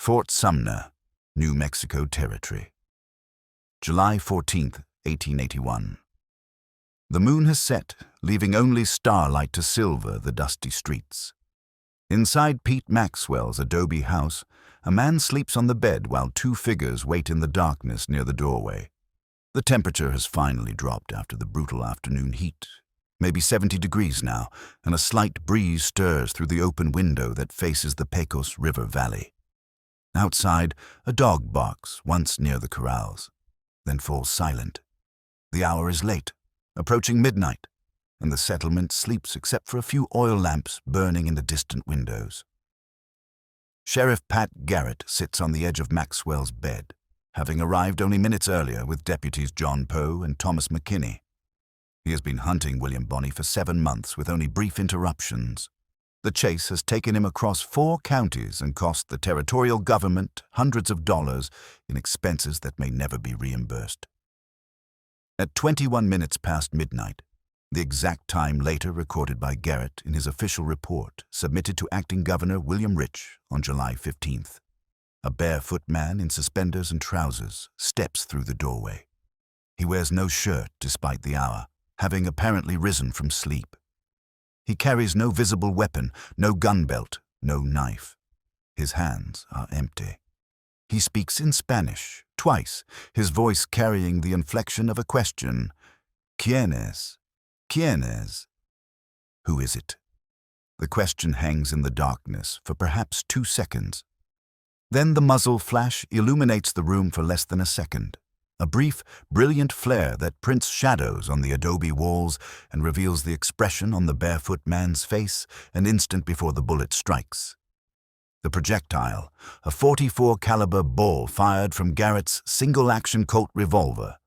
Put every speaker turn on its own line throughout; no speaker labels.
Fort Sumner, New Mexico Territory. July 14th, 1881. The moon has set, leaving only starlight to silver the dusty streets. Inside Pete Maxwell's adobe house, a man sleeps on the bed while two figures wait in the darkness near the doorway. The temperature has finally dropped after the brutal afternoon heat, maybe 70 degrees now, and a slight breeze stirs through the open window that faces the Pecos River Valley. Outside, a dog barks once near the corrals, then falls silent. The hour is late, approaching midnight, and the settlement sleeps except for a few oil lamps burning in the distant windows. Sheriff Pat Garrett sits on the edge of Maxwell's bed, having arrived only minutes earlier with deputies John Poe and Thomas McKinney. He has been hunting William Bonney for 7 months with only brief interruptions. The chase has taken him across 4 counties and cost the territorial government hundreds of dollars in expenses that may never be reimbursed. At 21 minutes past midnight, the exact time later recorded by Garrett in his official report submitted to Acting Governor William Rich on July 15th, a barefoot man in suspenders and trousers steps through the doorway. He wears no shirt despite the hour, having apparently risen from sleep. He carries no visible weapon, no gun belt, no knife. His hands are empty. He speaks in Spanish, twice, his voice carrying the inflection of a question. ¿Quién es? ¿Quién es? Who is it? The question hangs in the darkness for perhaps 2 seconds. Then the muzzle flash illuminates the room for less than a second. A brief, brilliant flare that prints shadows on the adobe walls and reveals the expression on the barefoot man's face an instant before the bullet strikes. The projectile, a .44 caliber ball fired from Garrett's single-action Colt revolver,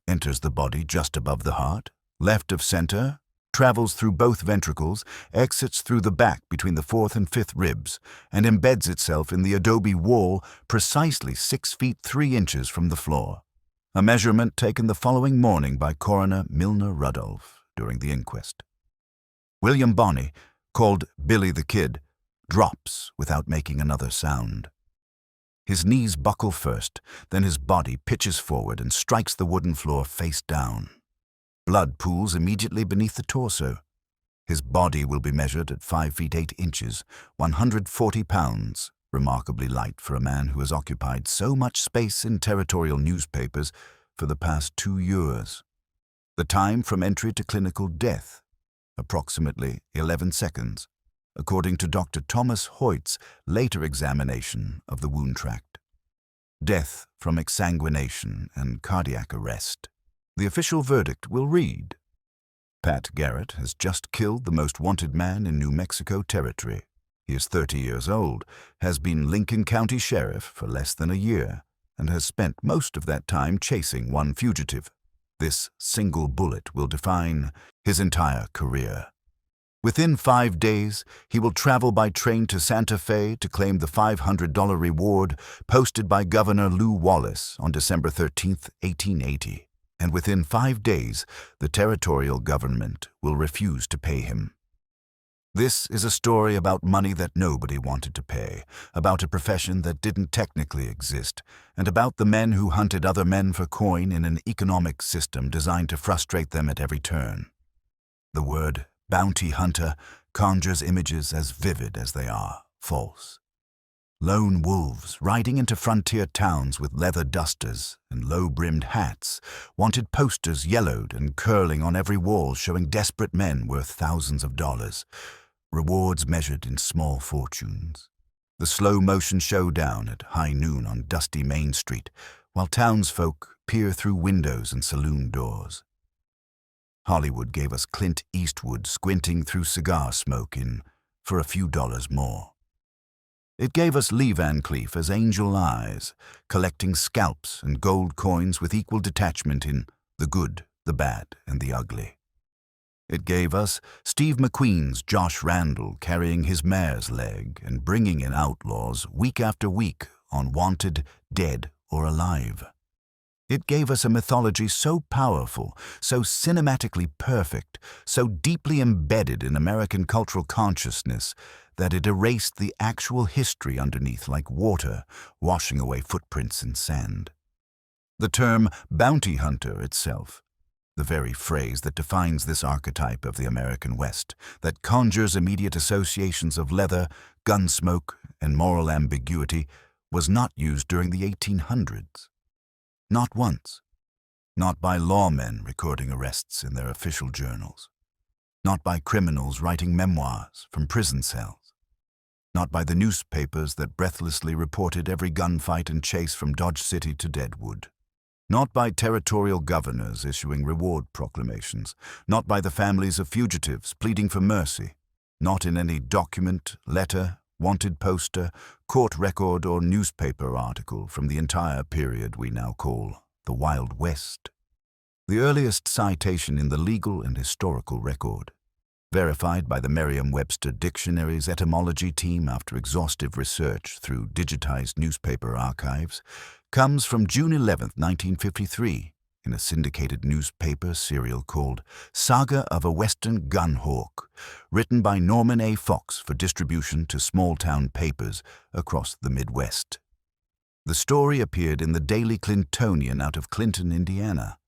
enters the body just above the heart, left of center, travels through both ventricles, exits through the back between the 4th and 5th ribs, and embeds itself in the adobe wall precisely 6 feet 3 inches from the floor. A measurement taken the following morning by Coroner Milner Rudolph during the inquest. William Bonney, called Billy the Kid, drops without making another sound. His knees buckle first, then his body pitches forward and strikes the wooden floor face down. Blood pools immediately beneath the torso. His body will be measured at 5 feet 8 inches, 140 pounds, remarkably light for a man who has occupied so much space in territorial newspapers for the past 2 years. The time from entry to clinical death, approximately 11 seconds, according to Dr. Thomas Hoyt's later examination of the wound tract. Death from exsanguination and cardiac arrest. The official verdict will read: Pat Garrett has just killed the most wanted man in New Mexico Territory. He is 30 years old, has been Lincoln County Sheriff for less than a year, and has spent most of that time chasing one fugitive. This single bullet will define his entire career. Within 5 days, he will travel by train to Santa Fe to claim the $500 reward posted by Governor Lew Wallace on December 13, 1880. And within 5 days, the territorial government will refuse to pay him. This is a story about money that nobody wanted to pay, about a profession that didn't technically exist, and about the men who hunted other men for coin in an economic system designed to frustrate them at every turn. The word bounty hunter conjures images as vivid as they are false. Lone wolves riding into frontier towns with leather dusters and low-brimmed hats wanted posters yellowed and curling on every wall showing desperate men worth thousands of dollars, rewards measured in small fortunes. The slow-motion showdown at high noon on dusty Main Street, while townsfolk peer through windows and saloon doors. Hollywood gave us Clint Eastwood squinting through cigar smoke in For a Few Dollars More. It gave us Lee Van Cleef as Angel Eyes, collecting scalps and gold coins with equal detachment in The Good, the Bad, and the Ugly. It gave us Steve McQueen's Josh Randall carrying his mare's leg and bringing in outlaws week after week on Wanted, Dead, or Alive. It gave us a mythology so powerful, so cinematically perfect, so deeply embedded in American cultural consciousness that it erased the actual history underneath like water, washing away footprints in sand. The term bounty hunter itself, the very phrase that defines this archetype of the American West, that conjures immediate associations of leather, gun smoke, and moral ambiguity, was not used during the 1800s. Not once. Not by lawmen recording arrests in their official journals. Not by criminals writing memoirs from prison cells. Not by the newspapers that breathlessly reported every gunfight and chase from Dodge City to Deadwood. Not by territorial governors issuing reward proclamations. Not by the families of fugitives pleading for mercy. Not in any document, letter, wanted poster, court record, or newspaper article from the entire period we now call the Wild West. The earliest citation in the legal and historical record, verified by the Merriam-Webster Dictionary's etymology team after exhaustive research through digitized newspaper archives, comes from June 11, 1953, in a syndicated newspaper serial called Saga of a Western Gun Hawk, written by Norman A. Fox for distribution to small-town papers across the Midwest. The story appeared in the Daily Clintonian out of Clinton, Indiana.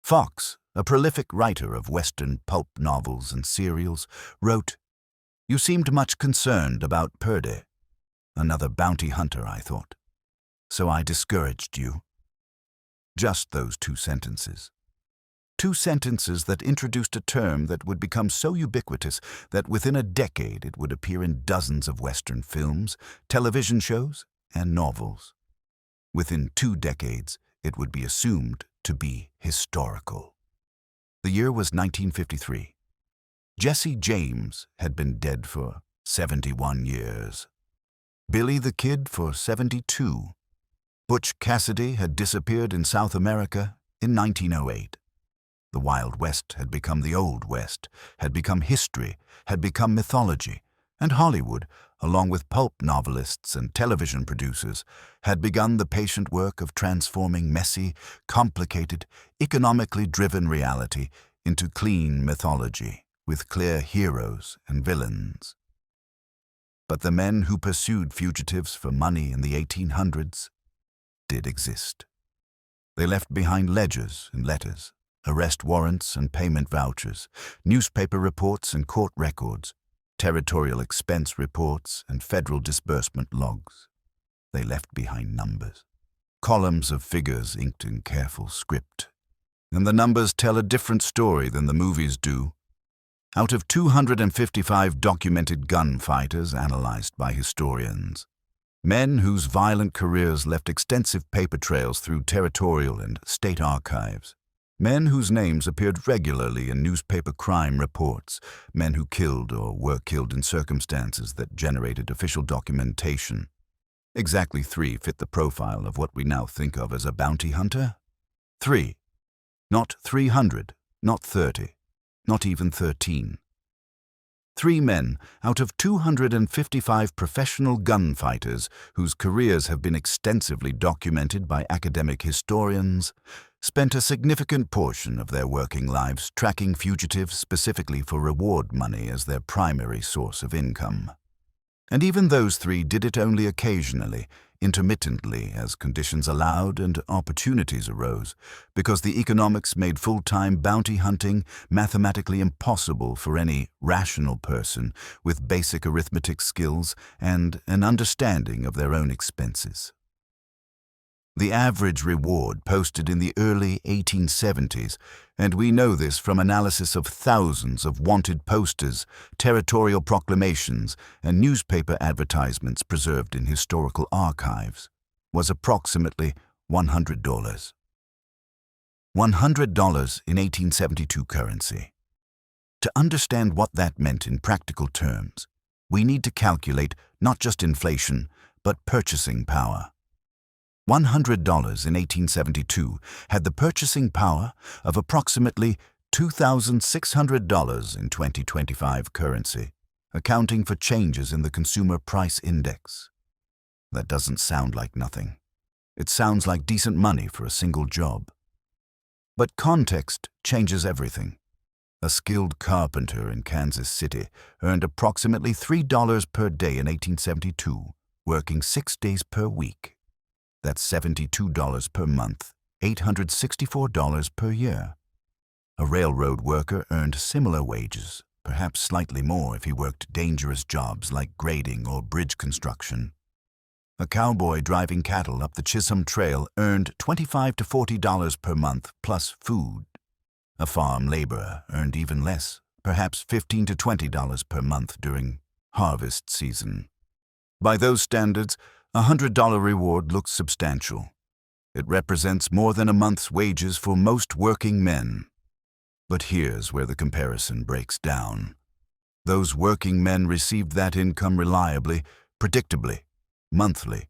Fox, a prolific writer of Western pulp novels and serials, wrote, "You seemed much concerned about Purdy. Another bounty hunter, I thought. So I discouraged you." Just those 2 sentences. 2 sentences that introduced a term that would become so ubiquitous that within a decade it would appear in dozens of Western films, television shows, and novels. Within 2 decades, it would be assumed to be historical. The year was 1953. Jesse James had been dead for 71 years. Billy the Kid for 72. Butch Cassidy had disappeared in South America in 1908. The Wild West had become the Old West, had become history, had become mythology, and Hollywood, along with pulp novelists and television producers, had begun the patient work of transforming messy, complicated, economically driven reality into clean mythology, with clear heroes and villains. But the men who pursued fugitives for money in the 1800s did exist. They left behind ledgers and letters, arrest warrants and payment vouchers, newspaper reports and court records, territorial expense reports and federal disbursement logs. They left behind numbers, columns of figures inked in careful script. And the numbers tell a different story than the movies do. Out of 255 documented gunfighters analyzed by historians, men whose violent careers left extensive paper trails through territorial and state archives, men whose names appeared regularly in newspaper crime reports, men who killed or were killed in circumstances that generated official documentation. Exactly 3 fit the profile of what we now think of as a bounty hunter. 3. Not 300, not 30, not even 13. 3 men out of 255 professional gunfighters whose careers have been extensively documented by academic historians spent a significant portion of their working lives tracking fugitives specifically for reward money as their primary source of income. And even those 3 did it only occasionally, intermittently as conditions allowed and opportunities arose, because the economics made full-time bounty hunting mathematically impossible for any rational person with basic arithmetic skills and an understanding of their own expenses. The average reward posted in the early 1870s, and we know this from analysis of thousands of wanted posters, territorial proclamations, and newspaper advertisements preserved in historical archives, was approximately $100. $100 in 1872 currency. To understand what that meant in practical terms, we need to calculate not just inflation, but purchasing power. $100 in 1872 had the purchasing power of approximately $2,600 in 2025 currency, accounting for changes in the Consumer Price Index. That doesn't sound like nothing. It sounds like decent money for a single job. But context changes everything. A skilled carpenter in Kansas City earned approximately $3 per day in 1872, working 6 days per week. That's $72 per month, $864 per year. A railroad worker earned similar wages, perhaps slightly more if he worked dangerous jobs like grading or bridge construction. A cowboy driving cattle up the Chisholm Trail earned $25 to $40 per month plus food. A farm laborer earned even less, perhaps $15 to $20 per month during harvest season. By those standards, a $100 reward looks substantial. It represents more than a month's wages for most working men. But here's where the comparison breaks down. Those working men received that income reliably, predictably, monthly.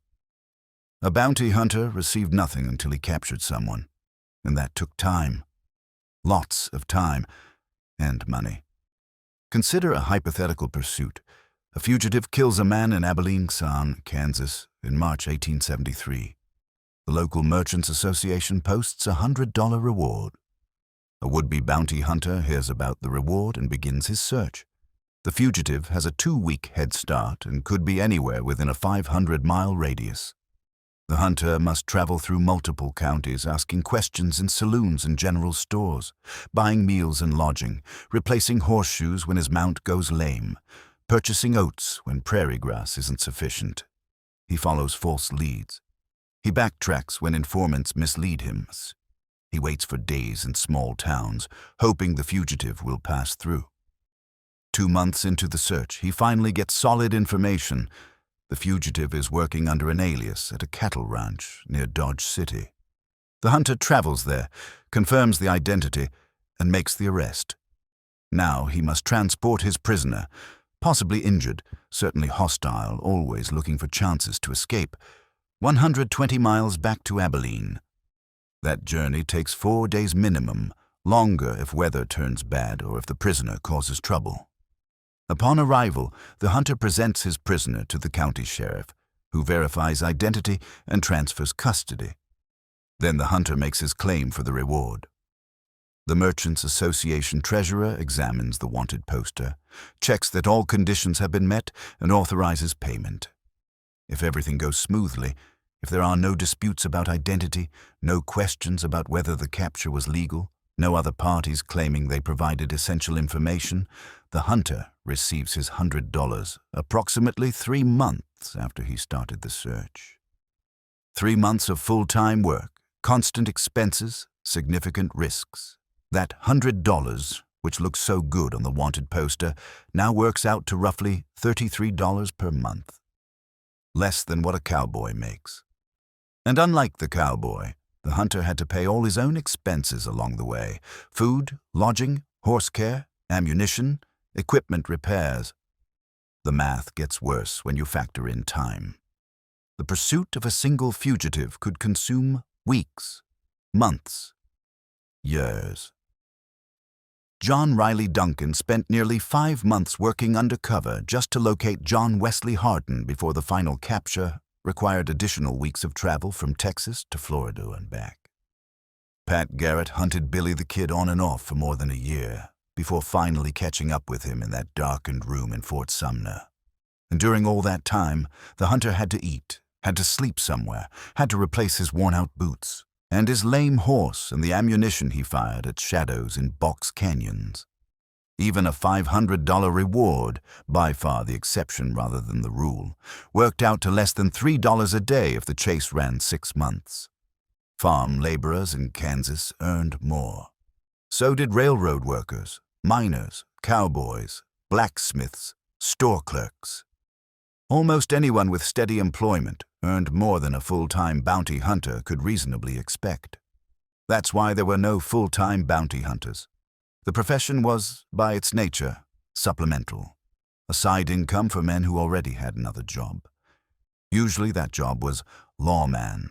A bounty hunter received nothing until he captured someone, and that took time. Lots of time and money. Consider a hypothetical pursuit. A fugitive kills a man in Abilene, Kansas, in March 1873. The local Merchants Association posts a $100 reward. A would-be bounty hunter hears about the reward and begins his search. The fugitive has a 2-week head start and could be anywhere within a 500-mile radius. The hunter must travel through multiple counties, asking questions in saloons and general stores, buying meals and lodging, replacing horseshoes when his mount goes lame, purchasing oats when prairie grass isn't sufficient. He follows false leads. He backtracks when informants mislead him. He waits for days in small towns, hoping the fugitive will pass through. 2 months into the search, he finally gets solid information. The fugitive is working under an alias at a cattle ranch near Dodge City. The hunter travels there, confirms the identity, and makes the arrest. Now he must transport his prisoner, possibly injured, certainly hostile, always looking for chances to escape, 120 miles back to Abilene. That journey takes 4 days minimum, longer if weather turns bad or if the prisoner causes trouble. Upon arrival, the hunter presents his prisoner to the county sheriff, who verifies identity and transfers custody. Then the hunter makes his claim for the reward. The Merchants Association treasurer examines the wanted poster, checks that all conditions have been met, and authorizes payment. If everything goes smoothly, if there are no disputes about identity, no questions about whether the capture was legal, no other parties claiming they provided essential information, the hunter receives his $100 approximately 3 months after he started the search. 3 months of full-time work, constant expenses, significant risks. That $100, which looks so good on the wanted poster, now works out to roughly $33 per month. Less than what a cowboy makes. And unlike the cowboy, the hunter had to pay all his own expenses along the way: food, lodging, horse care, ammunition, equipment repairs. The math gets worse when you factor in time. The pursuit of a single fugitive could consume weeks, months, years. John Riley Duncan spent nearly 5 months working undercover just to locate John Wesley Hardin before the final capture required additional weeks of travel from Texas to Florida and back. Pat Garrett hunted Billy the Kid on and off for more than a year before finally catching up with him in that darkened room in Fort Sumner. And during all that time, the hunter had to eat, had to sleep somewhere, had to replace his worn-out boots, and his lame horse and the ammunition he fired at shadows in box canyons. Even a $500 reward, by far the exception rather than the rule, worked out to less than $3 a day if the chase ran 6 months. Farm laborers in Kansas earned more. So did railroad workers, miners, cowboys, blacksmiths, store clerks. Almost anyone with steady employment earned more than a full-time bounty hunter could reasonably expect. That's why there were no full-time bounty hunters. The profession was, by its nature, supplemental, a side income for men who already had another job. Usually that job was lawman,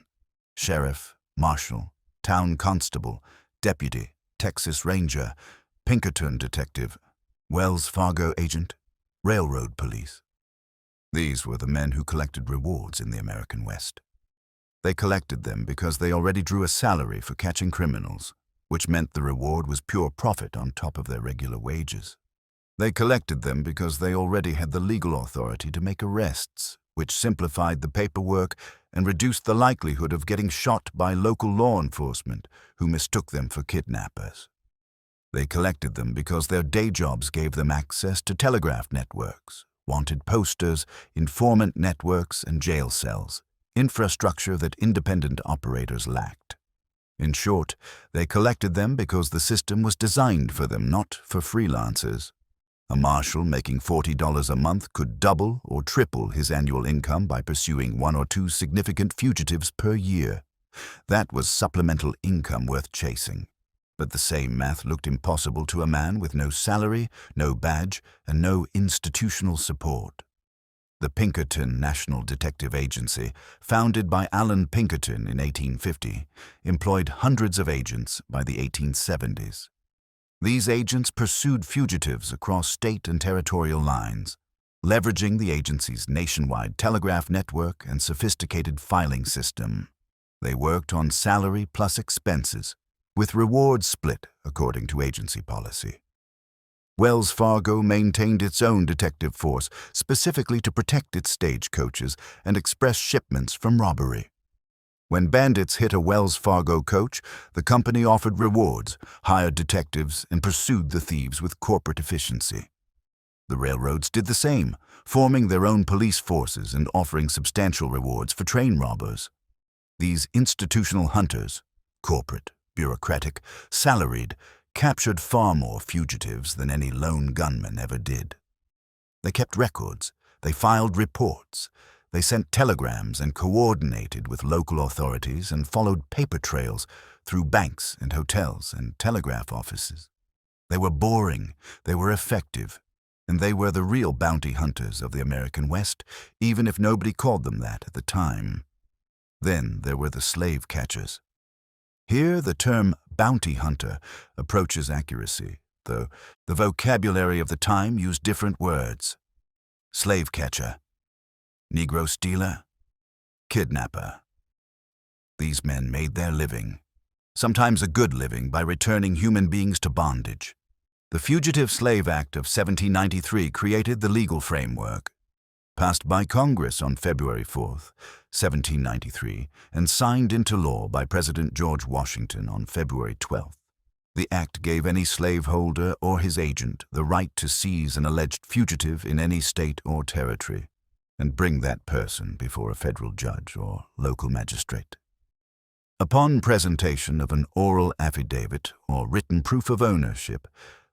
sheriff, marshal, town constable, deputy, Texas Ranger, Pinkerton detective, Wells Fargo agent, railroad police. These were the men who collected rewards in the American West. They collected them because they already drew a salary for catching criminals, which meant the reward was pure profit on top of their regular wages. They collected them because they already had the legal authority to make arrests, which simplified the paperwork and reduced the likelihood of getting shot by local law enforcement who mistook them for kidnappers. They collected them because their day jobs gave them access to telegraph networks, wanted posters, informant networks, and jail cells, infrastructure that independent operators lacked. In short, they collected them because the system was designed for them, not for freelancers. A marshal making $40 a month could double or triple his annual income by pursuing 1 or 2 significant fugitives per year. That was supplemental income worth chasing. But the same math looked impossible to a man with no salary, no badge, and no institutional support. The Pinkerton National Detective Agency, founded by Allan Pinkerton in 1850, employed hundreds of agents by the 1870s. These agents pursued fugitives across state and territorial lines, leveraging the agency's nationwide telegraph network and sophisticated filing system. They worked on salary plus expenses, with rewards split according to agency policy. Wells Fargo maintained its own detective force specifically to protect its stagecoaches and express shipments from robbery. When bandits hit a Wells Fargo coach, the company offered rewards, hired detectives, and pursued the thieves with corporate efficiency. The railroads did the same, forming their own police forces and offering substantial rewards for train robbers. These institutional hunters, corporate, bureaucratic, salaried, captured far more fugitives than any lone gunman ever did. They kept records, they filed reports, they sent telegrams and coordinated with local authorities and followed paper trails through banks and hotels and telegraph offices. They were boring, they were effective, and they were the real bounty hunters of the American West, even if nobody called them that at the time. Then there were the slave catchers. Here the term bounty hunter approaches accuracy, though the vocabulary of the time used different words. Slave catcher, Negro stealer, kidnapper. These men made their living, sometimes a good living, by returning human beings to bondage. The Fugitive Slave Act of 1793 created the legal framework. Passed by Congress on February 4, 1793, and signed into law by President George Washington on February 12. The act gave any slaveholder or his agent the right to seize an alleged fugitive in any state or territory and bring that person before a federal judge or local magistrate. Upon presentation of an oral affidavit or written proof of ownership,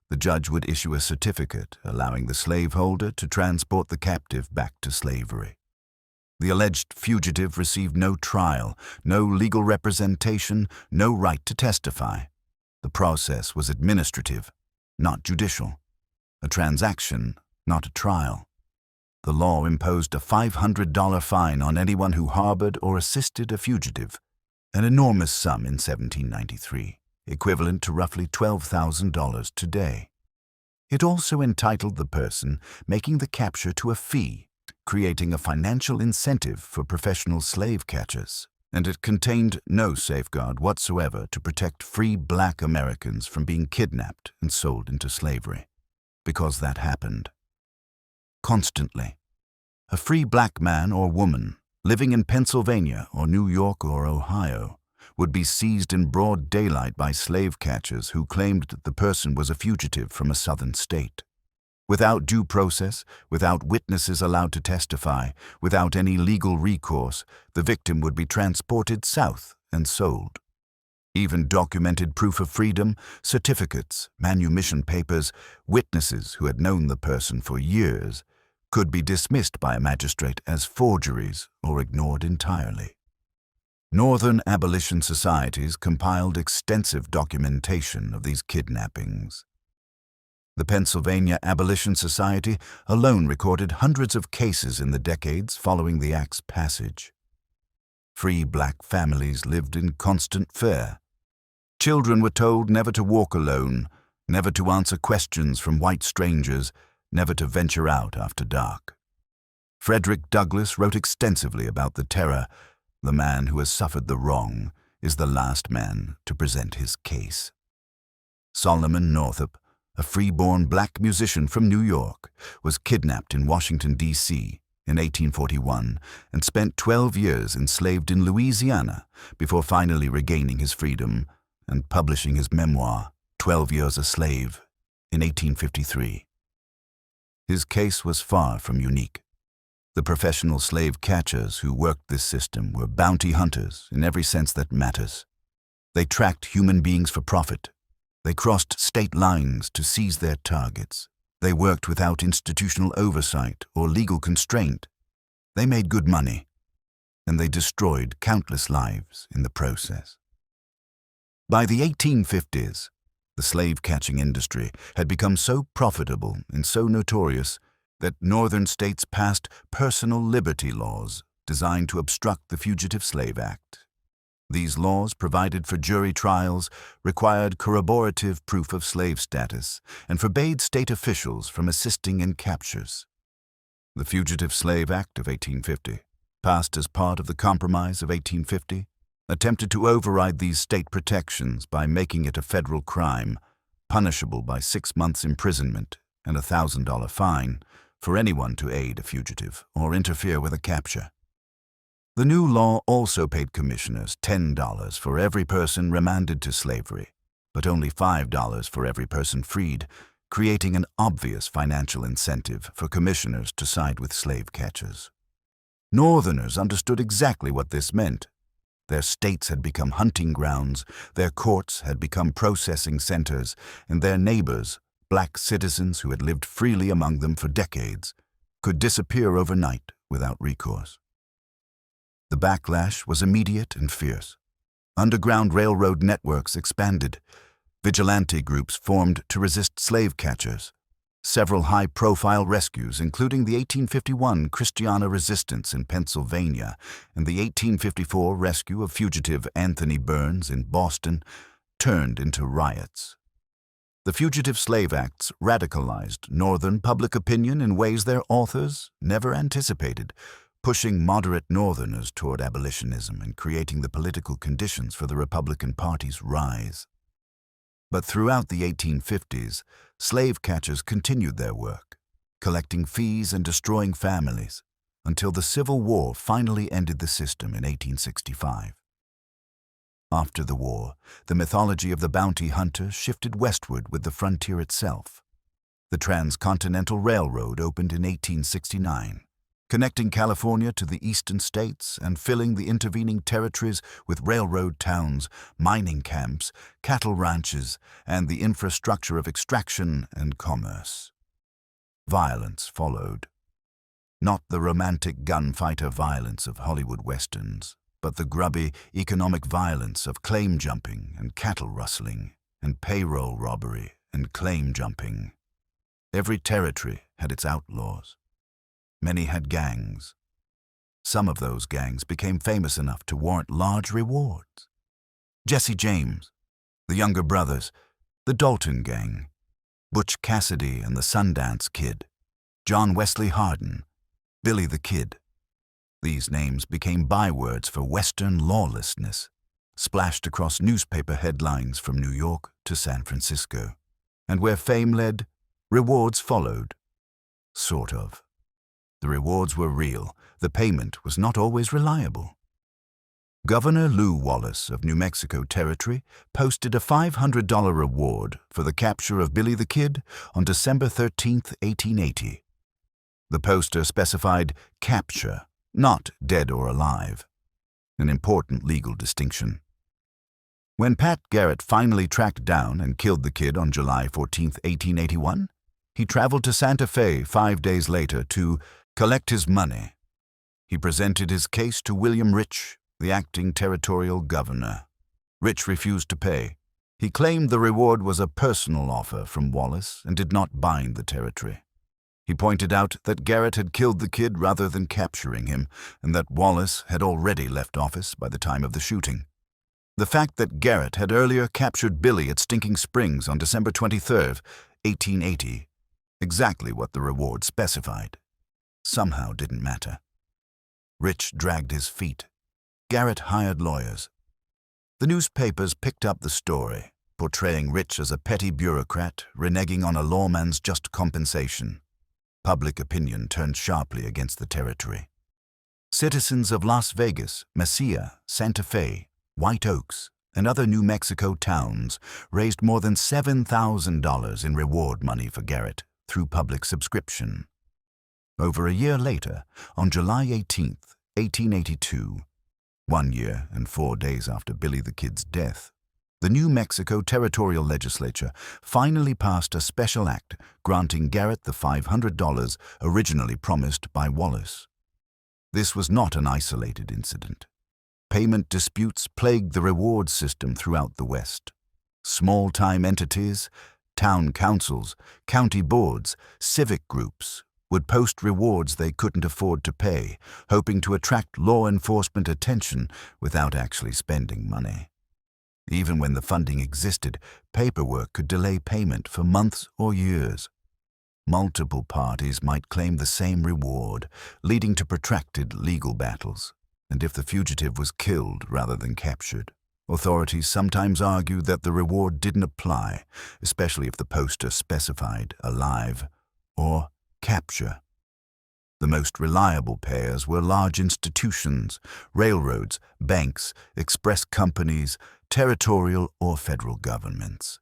the judge would issue a certificate allowing the slaveholder to transport the captive back to slavery. The alleged fugitive received no trial, no legal representation, no right to testify. The process was administrative, not judicial. A transaction, not a trial. The law imposed a $500 fine on anyone who harbored or assisted a fugitive, an enormous sum in 1793, equivalent to roughly $12,000 today. It also entitled the person making the capture to a fee, creating a financial incentive for professional slave catchers, and it contained no safeguard whatsoever to protect free black Americans from being kidnapped and sold into slavery, because that happened. Constantly. A free black man or woman living in Pennsylvania or New York or Ohio would be seized in broad daylight by slave catchers who claimed that the person was a fugitive from a southern state. Without due process, without witnesses allowed to testify, without any legal recourse, the victim would be transported south and sold. Even documented proof of freedom, certificates, manumission papers, witnesses who had known the person for years could be dismissed by a magistrate as forgeries or ignored entirely. Northern abolition societies compiled extensive documentation of these kidnappings. The Pennsylvania Abolition Society alone recorded hundreds of cases in the decades following the Act's passage. Free black families lived in constant fear. Children were told never to walk alone, never to answer questions from white strangers, never to venture out after dark. Frederick Douglass wrote extensively about the terror. The man who has suffered the wrong is the last man to present his case. Solomon Northup, a free-born black musician from New York, was kidnapped in Washington, D.C. in 1841 and spent 12 years enslaved in Louisiana before finally regaining his freedom and publishing his memoir, 12 Years a Slave, in 1853. His case was far from unique. The professional slave catchers who worked this system were bounty hunters in every sense that matters. They tracked human beings for profit. They crossed state lines to seize their targets. They worked without institutional oversight or legal constraint. They made good money, and they destroyed countless lives in the process. By the 1850s, the slave-catching industry had become so profitable and so notorious that northern states passed personal liberty laws designed to obstruct the Fugitive Slave Act. These laws provided for jury trials, required corroborative proof of slave status, and forbade state officials from assisting in captures. The Fugitive Slave Act of 1850, passed as part of the Compromise of 1850, attempted to override these state protections by making it a federal crime, punishable by 6 months' imprisonment and a $1,000 fine for anyone to aid a fugitive or interfere with a capture. The new law also paid commissioners $10 for every person remanded to slavery, but only $5 for every person freed, creating an obvious financial incentive for commissioners to side with slave catchers. Northerners understood exactly what this meant. Their states had become hunting grounds, their courts had become processing centers, and their neighbors, black citizens who had lived freely among them for decades, could disappear overnight without recourse. The backlash was immediate and fierce. Underground railroad networks expanded. Vigilante groups formed to resist slave catchers. Several high-profile rescues, including the 1851 Christiana Resistance in Pennsylvania and the 1854 rescue of fugitive Anthony Burns in Boston, turned into riots. The Fugitive Slave Acts radicalized Northern public opinion in ways their authors never anticipated, pushing moderate Northerners toward abolitionism and creating the political conditions for the Republican Party's rise. But throughout the 1850s, slave catchers continued their work, collecting fees and destroying families, until the Civil War finally ended the system in 1865. After the war, the mythology of the bounty hunter shifted westward with the frontier itself. The Transcontinental Railroad opened in 1869. Connecting California to the eastern states and filling the intervening territories with railroad towns, mining camps, cattle ranches, and the infrastructure of extraction and commerce. Violence followed. Not the romantic gunfighter violence of Hollywood westerns, but the grubby economic violence of claim jumping and cattle rustling and payroll robbery and claim jumping. Every territory had its outlaws. Many had gangs. Some of those gangs became famous enough to warrant large rewards. Jesse James, the Younger Brothers, the Dalton Gang, Butch Cassidy and the Sundance Kid, John Wesley Hardin, Billy the Kid. These names became bywords for Western lawlessness, splashed across newspaper headlines from New York to San Francisco. And where fame led, rewards followed. Sort of. The rewards were real. The payment was not always reliable. Governor Lew Wallace of New Mexico Territory posted a $500 reward for the capture of Billy the Kid on December 13, 1880. The poster specified capture, not dead or alive, an important legal distinction. When Pat Garrett finally tracked down and killed the kid on July 14, 1881, he traveled to Santa Fe 5 days later to collect his money. He presented his case to William Rich, the acting territorial governor. Rich refused to pay. He claimed the reward was a personal offer from Wallace and did not bind the territory. He pointed out that Garrett had killed the kid rather than capturing him, and that Wallace had already left office by the time of the shooting. The fact that Garrett had earlier captured Billy at Stinking Springs on December 23, 1880, exactly what the reward specified, somehow didn't matter. Rich dragged his feet. Garrett hired lawyers. The newspapers picked up the story, portraying Rich as a petty bureaucrat reneging on a lawman's just compensation. Public opinion turned sharply against the territory. Citizens of Las Vegas, Mesilla, Santa Fe, White Oaks, and other New Mexico towns raised more than $7,000 in reward money for Garrett through public subscription. Over a year later, on July 18, 1882, 1 year and 4 days after Billy the Kid's death, the New Mexico Territorial Legislature finally passed a special act granting Garrett the $500 originally promised by Wallace. This was not an isolated incident. Payment disputes plagued the reward system throughout the West. Small-time entities, town councils, county boards, civic groups would post rewards they couldn't afford to pay, hoping to attract law enforcement attention without actually spending money. Even when the funding existed, paperwork could delay payment for months or years. Multiple parties might claim the same reward, leading to protracted legal battles. And if the fugitive was killed rather than captured, authorities sometimes argued that the reward didn't apply, especially if the poster specified alive or capture. The most reliable payers were large institutions, railroads, banks, express companies, territorial or federal governments.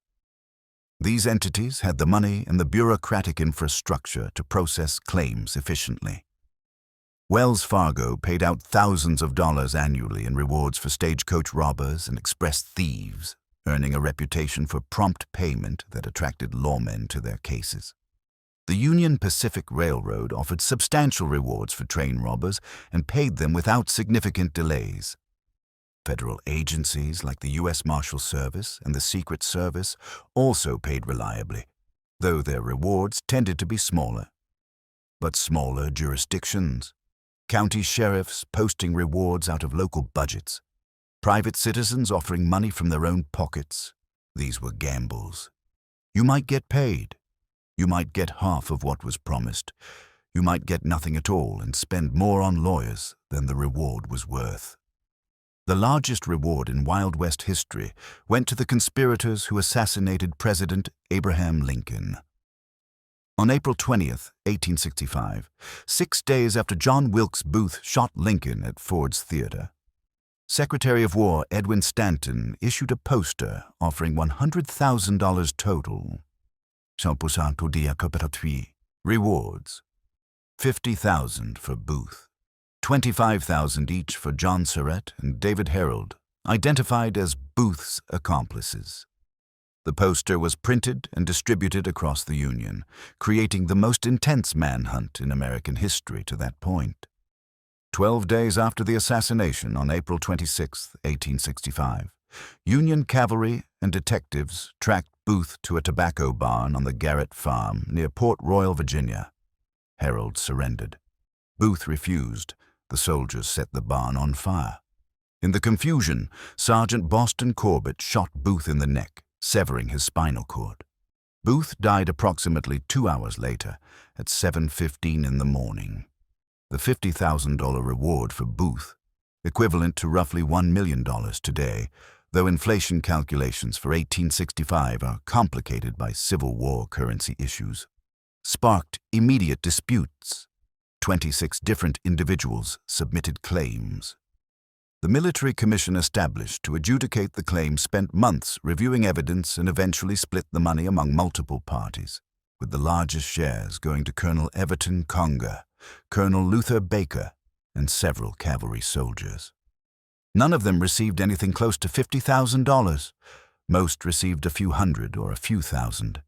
These entities had the money and the bureaucratic infrastructure to process claims efficiently. Wells Fargo paid out thousands of dollars annually in rewards for stagecoach robbers and express thieves, earning a reputation for prompt payment that attracted lawmen to their cases. The Union Pacific Railroad offered substantial rewards for train robbers and paid them without significant delays. Federal agencies like the U.S. Marshals Service and the Secret Service also paid reliably, though their rewards tended to be smaller. But smaller jurisdictions, county sheriffs posting rewards out of local budgets, private citizens offering money from their own pockets, these were gambles. You might get paid. You might get half of what was promised. You might get nothing at all and spend more on lawyers than the reward was worth. The largest reward in Wild West history went to the conspirators who assassinated President Abraham Lincoln. On April 20th, 1865, 6 days after John Wilkes Booth shot Lincoln at Ford's Theater, Secretary of War Edwin Stanton issued a poster offering $100,000 total rewards, $50,000 for Booth, $25,000 each for John Surratt and David Herold, identified as Booth's accomplices. The poster was printed and distributed across the Union, creating the most intense manhunt in American history to that point. 12 days after the assassination on April 26, 1865, Union cavalry and detectives tracked Booth to a tobacco barn on the Garrett farm near Port Royal, Virginia. Herold surrendered. Booth refused. The soldiers set the barn on fire. In the confusion, Sergeant Boston Corbett shot Booth in the neck, severing his spinal cord. Booth died approximately 2 hours later, at 7:15 in the morning. The $50,000 reward for Booth, equivalent to roughly $1 million today, though inflation calculations for 1865 are complicated by Civil War currency issues, sparked immediate disputes. 26 different individuals submitted claims. The military commission established to adjudicate the claims spent months reviewing evidence and eventually split the money among multiple parties, with the largest shares going to Colonel Everton Conger, Colonel Luther Baker, and several cavalry soldiers. None of them received anything close to $50,000. Most received a few hundred or a few thousand.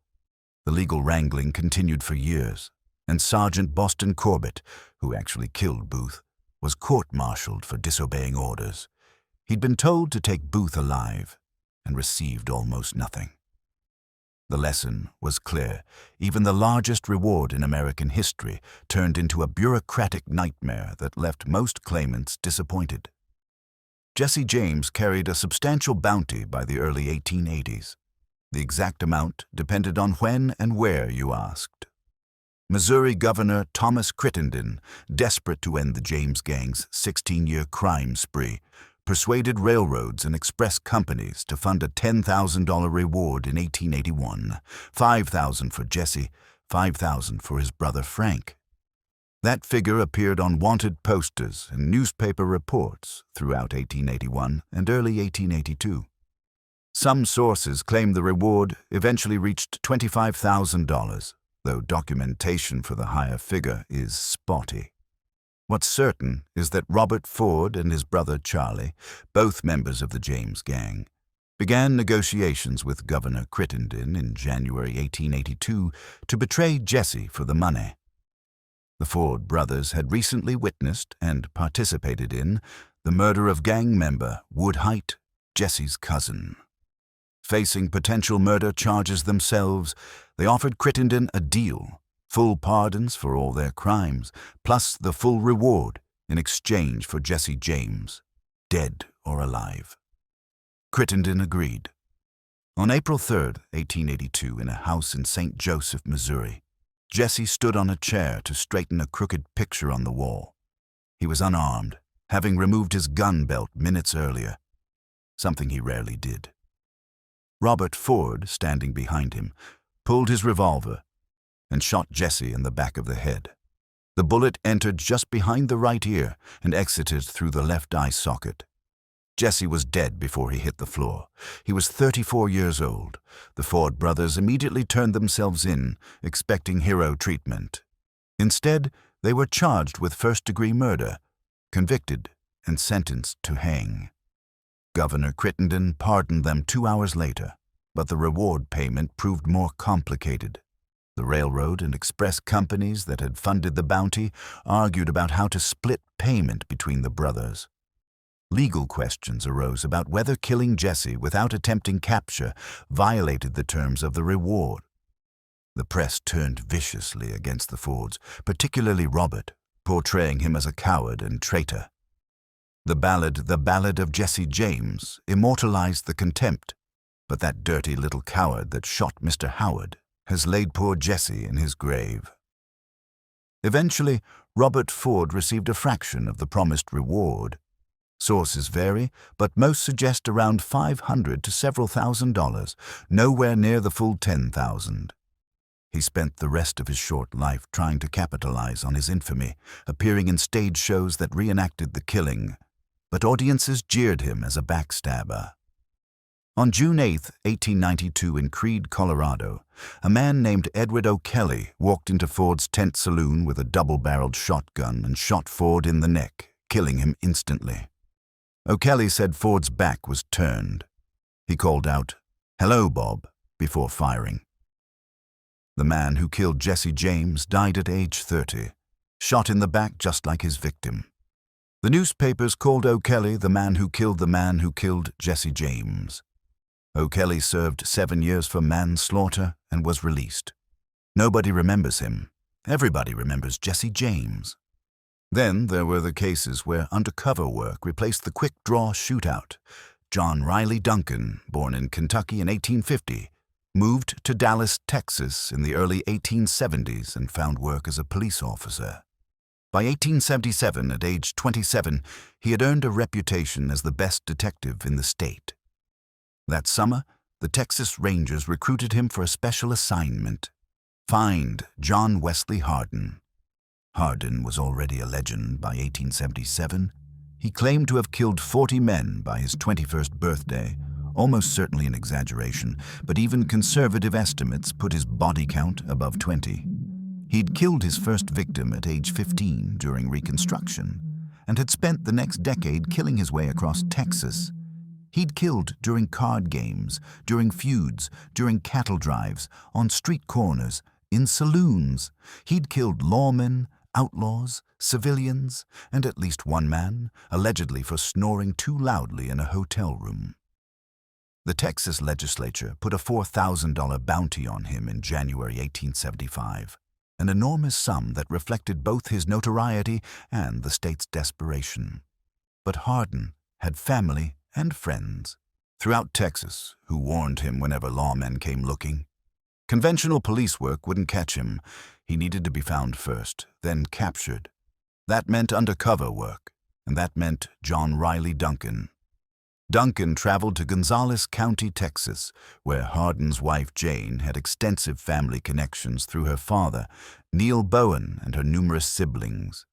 The legal wrangling continued for years, and Sergeant Boston Corbett, who actually killed Booth, was court-martialed for disobeying orders. He'd been told to take Booth alive and received almost nothing. The lesson was clear. Even the largest reward in American history turned into a bureaucratic nightmare that left most claimants disappointed. Jesse James carried a substantial bounty by the early 1880s. The exact amount depended on when and where you asked. Missouri Governor Thomas Crittenden, desperate to end the James gang's 16-year crime spree, persuaded railroads and express companies to fund a $10,000 reward in 1881, $5,000 for Jesse, $5,000 for his brother Frank. That figure appeared on wanted posters and newspaper reports throughout 1881 and early 1882. Some sources claim the reward eventually reached $25,000, though documentation for the higher figure is spotty. What's certain is that Robert Ford and his brother Charlie, both members of the James Gang, began negotiations with Governor Crittenden in January 1882 to betray Jesse for the money. The Ford brothers had recently witnessed and participated in the murder of gang member Wood Height, Jesse's cousin. Facing potential murder charges themselves, they offered Crittenden a deal, full pardons for all their crimes, plus the full reward in exchange for Jesse James, dead or alive. Crittenden agreed. On April 3, 1882, in a house in St. Joseph, Missouri, Jesse stood on a chair to straighten a crooked picture on the wall. He was unarmed, having removed his gun belt minutes earlier, something he rarely did. Robert Ford, standing behind him, pulled his revolver and shot Jesse in the back of the head. The bullet entered just behind the right ear and exited through the left eye socket. Jesse was dead before he hit the floor. He was 34 years old. The Ford brothers immediately turned themselves in, expecting hero treatment. Instead, they were charged with first-degree murder, convicted, and sentenced to hang. Governor Crittenden pardoned them 2 hours later, but the reward payment proved more complicated. The railroad and express companies that had funded the bounty argued about how to split payment between the brothers. Legal questions arose about whether killing Jesse without attempting capture violated the terms of the reward. The press turned viciously against the Fords, particularly Robert, portraying him as a coward and traitor. The Ballad of Jesse James, immortalized the contempt, but that dirty little coward that shot Mr. Howard has laid poor Jesse in his grave. Eventually, Robert Ford received a fraction of the promised reward. Sources vary, but most suggest around $500 to several $1,000s, nowhere near the full $10,000. He spent the rest of his short life trying to capitalize on his infamy, appearing in stage shows that reenacted the killing, but audiences jeered him as a backstabber. On June 8, 1892, in Creede, Colorado, a man named Edward O'Kelly walked into Ford's tent saloon with a double-barreled shotgun and shot Ford in the neck, killing him instantly. O'Kelly said Ford's back was turned. He called out, "Hello, Bob," before firing. The man who killed Jesse James died at age 30, shot in the back just like his victim. The newspapers called O'Kelly the man who killed Jesse James. O'Kelly served 7 years for manslaughter and was released. Nobody remembers him. Everybody remembers Jesse James. Then there were the cases where undercover work replaced the quick-draw shootout. John Riley Duncan, born in Kentucky in 1850, moved to Dallas, Texas in the early 1870s and found work as a police officer. By 1877, at age 27, he had earned a reputation as the best detective in the state. That summer, the Texas Rangers recruited him for a special assignment: find John Wesley Hardin. Hardin was already a legend by 1877. He claimed to have killed 40 men by his 21st birthday, almost certainly an exaggeration, but even conservative estimates put his body count above 20. He'd killed his first victim at age 15 during Reconstruction, and had spent the next decade killing his way across Texas. He'd killed during card games, during feuds, during cattle drives, on street corners, in saloons. He'd killed lawmen, outlaws, civilians, and at least one man, allegedly for snoring too loudly in a hotel room. The Texas legislature put a $4,000 bounty on him in January 1875, an enormous sum that reflected both his notoriety and the state's desperation. But Hardin had family and friends throughout Texas who warned him whenever lawmen came looking. Conventional police work wouldn't catch him. He needed to be found first, then captured. That meant undercover work, and that meant John Riley Duncan. Duncan traveled to Gonzales County, Texas, where Hardin's wife Jane had extensive family connections through her father, Neil Bowen, and her numerous siblings.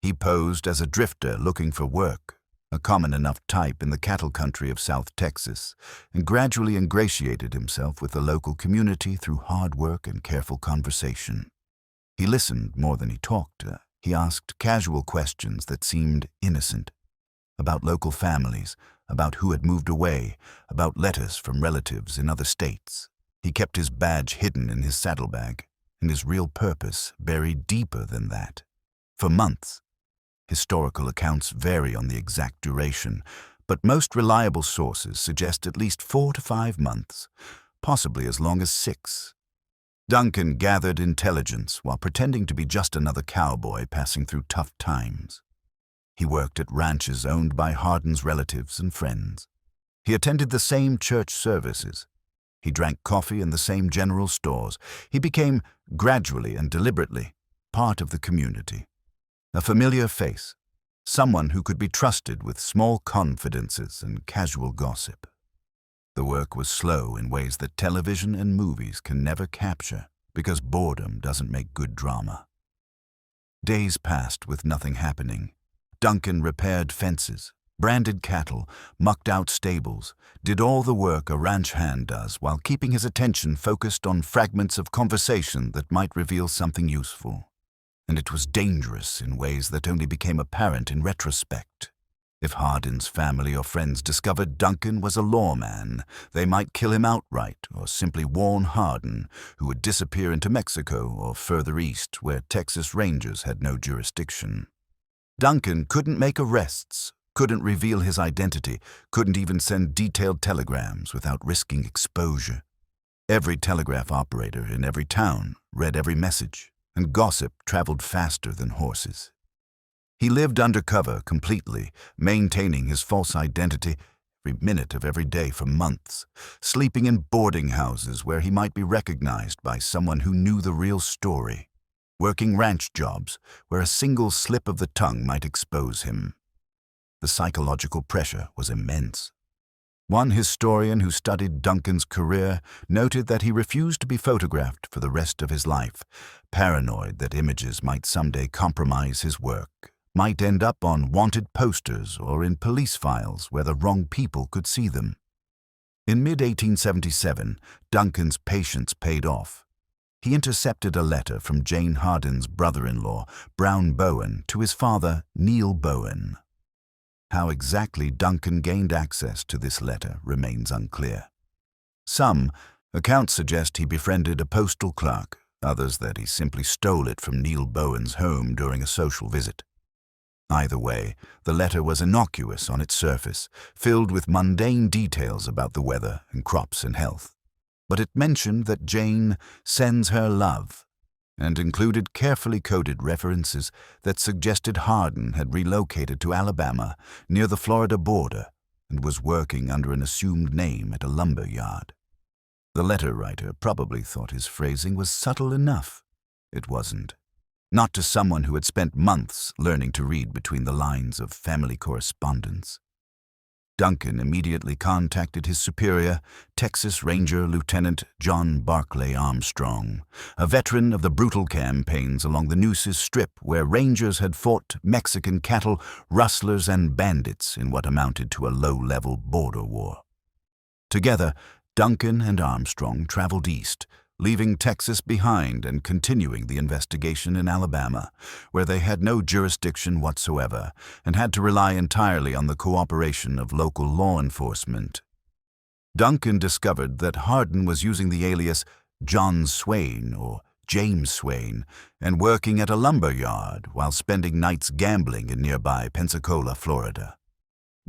He posed as a drifter looking for work, a common enough type in the cattle country of South Texas, and gradually ingratiated himself with the local community through hard work and careful conversation. He listened more than he talked. He asked casual questions that seemed innocent, about local families, about who had moved away, about letters from relatives in other states. He kept his badge hidden in his saddlebag, and his real purpose buried deeper than that. For months. Historical accounts vary on the exact duration, but most reliable sources suggest at least 4 to 5 months, possibly as long as 6. Duncan gathered intelligence while pretending to be just another cowboy passing through tough times. He worked at ranches owned by Hardin's relatives and friends. He attended the same church services. He drank coffee in the same general stores. He became, gradually and deliberately, part of the community. A familiar face, someone who could be trusted with small confidences and casual gossip. The work was slow in ways that television and movies can never capture, because boredom doesn't make good drama. Days passed with nothing happening. Duncan repaired fences, branded cattle, mucked out stables, did all the work a ranch hand does while keeping his attention focused on fragments of conversation that might reveal something useful. And it was dangerous in ways that only became apparent in retrospect. If Hardin's family or friends discovered Duncan was a lawman, they might kill him outright or simply warn Hardin, who would disappear into Mexico or further east where Texas Rangers had no jurisdiction. Duncan couldn't make arrests, couldn't reveal his identity, couldn't even send detailed telegrams without risking exposure. Every telegraph operator in every town read every message, and gossip traveled faster than horses. He lived undercover completely, maintaining his false identity every minute of every day for months, sleeping in boarding houses where he might be recognized by someone who knew the real story, working ranch jobs where a single slip of the tongue might expose him. The psychological pressure was immense. One historian who studied Duncan's career noted that he refused to be photographed for the rest of his life, paranoid that images might someday compromise his work, might end up on wanted posters or in police files where the wrong people could see them. In mid-1877, Duncan's patience paid off. He intercepted a letter from Jane Hardin's brother-in-law, Brown Bowen, to his father, Neil Bowen. How exactly Duncan gained access to this letter remains unclear. Some accounts suggest he befriended a postal clerk, others that he simply stole it from Neil Bowen's home during a social visit. Either way, the letter was innocuous on its surface, filled with mundane details about the weather and crops and health. But it mentioned that Jane sends her love, and included carefully coded references that suggested Hardin had relocated to Alabama near the Florida border and was working under an assumed name at a lumber yard. The letter writer probably thought his phrasing was subtle enough. It wasn't. Not to someone who had spent months learning to read between the lines of family correspondence. Duncan immediately contacted his superior, Texas Ranger Lieutenant John Barclay Armstrong, a veteran of the brutal campaigns along the Nueces Strip where Rangers had fought Mexican cattle, rustlers, and bandits in what amounted to a low-level border war. Together, Duncan and Armstrong traveled east, leaving Texas behind and continuing the investigation in Alabama, where they had no jurisdiction whatsoever and had to rely entirely on the cooperation of local law enforcement. Duncan discovered that Hardin was using the alias John Swain or James Swain and working at a lumber yard while spending nights gambling in nearby Pensacola, Florida.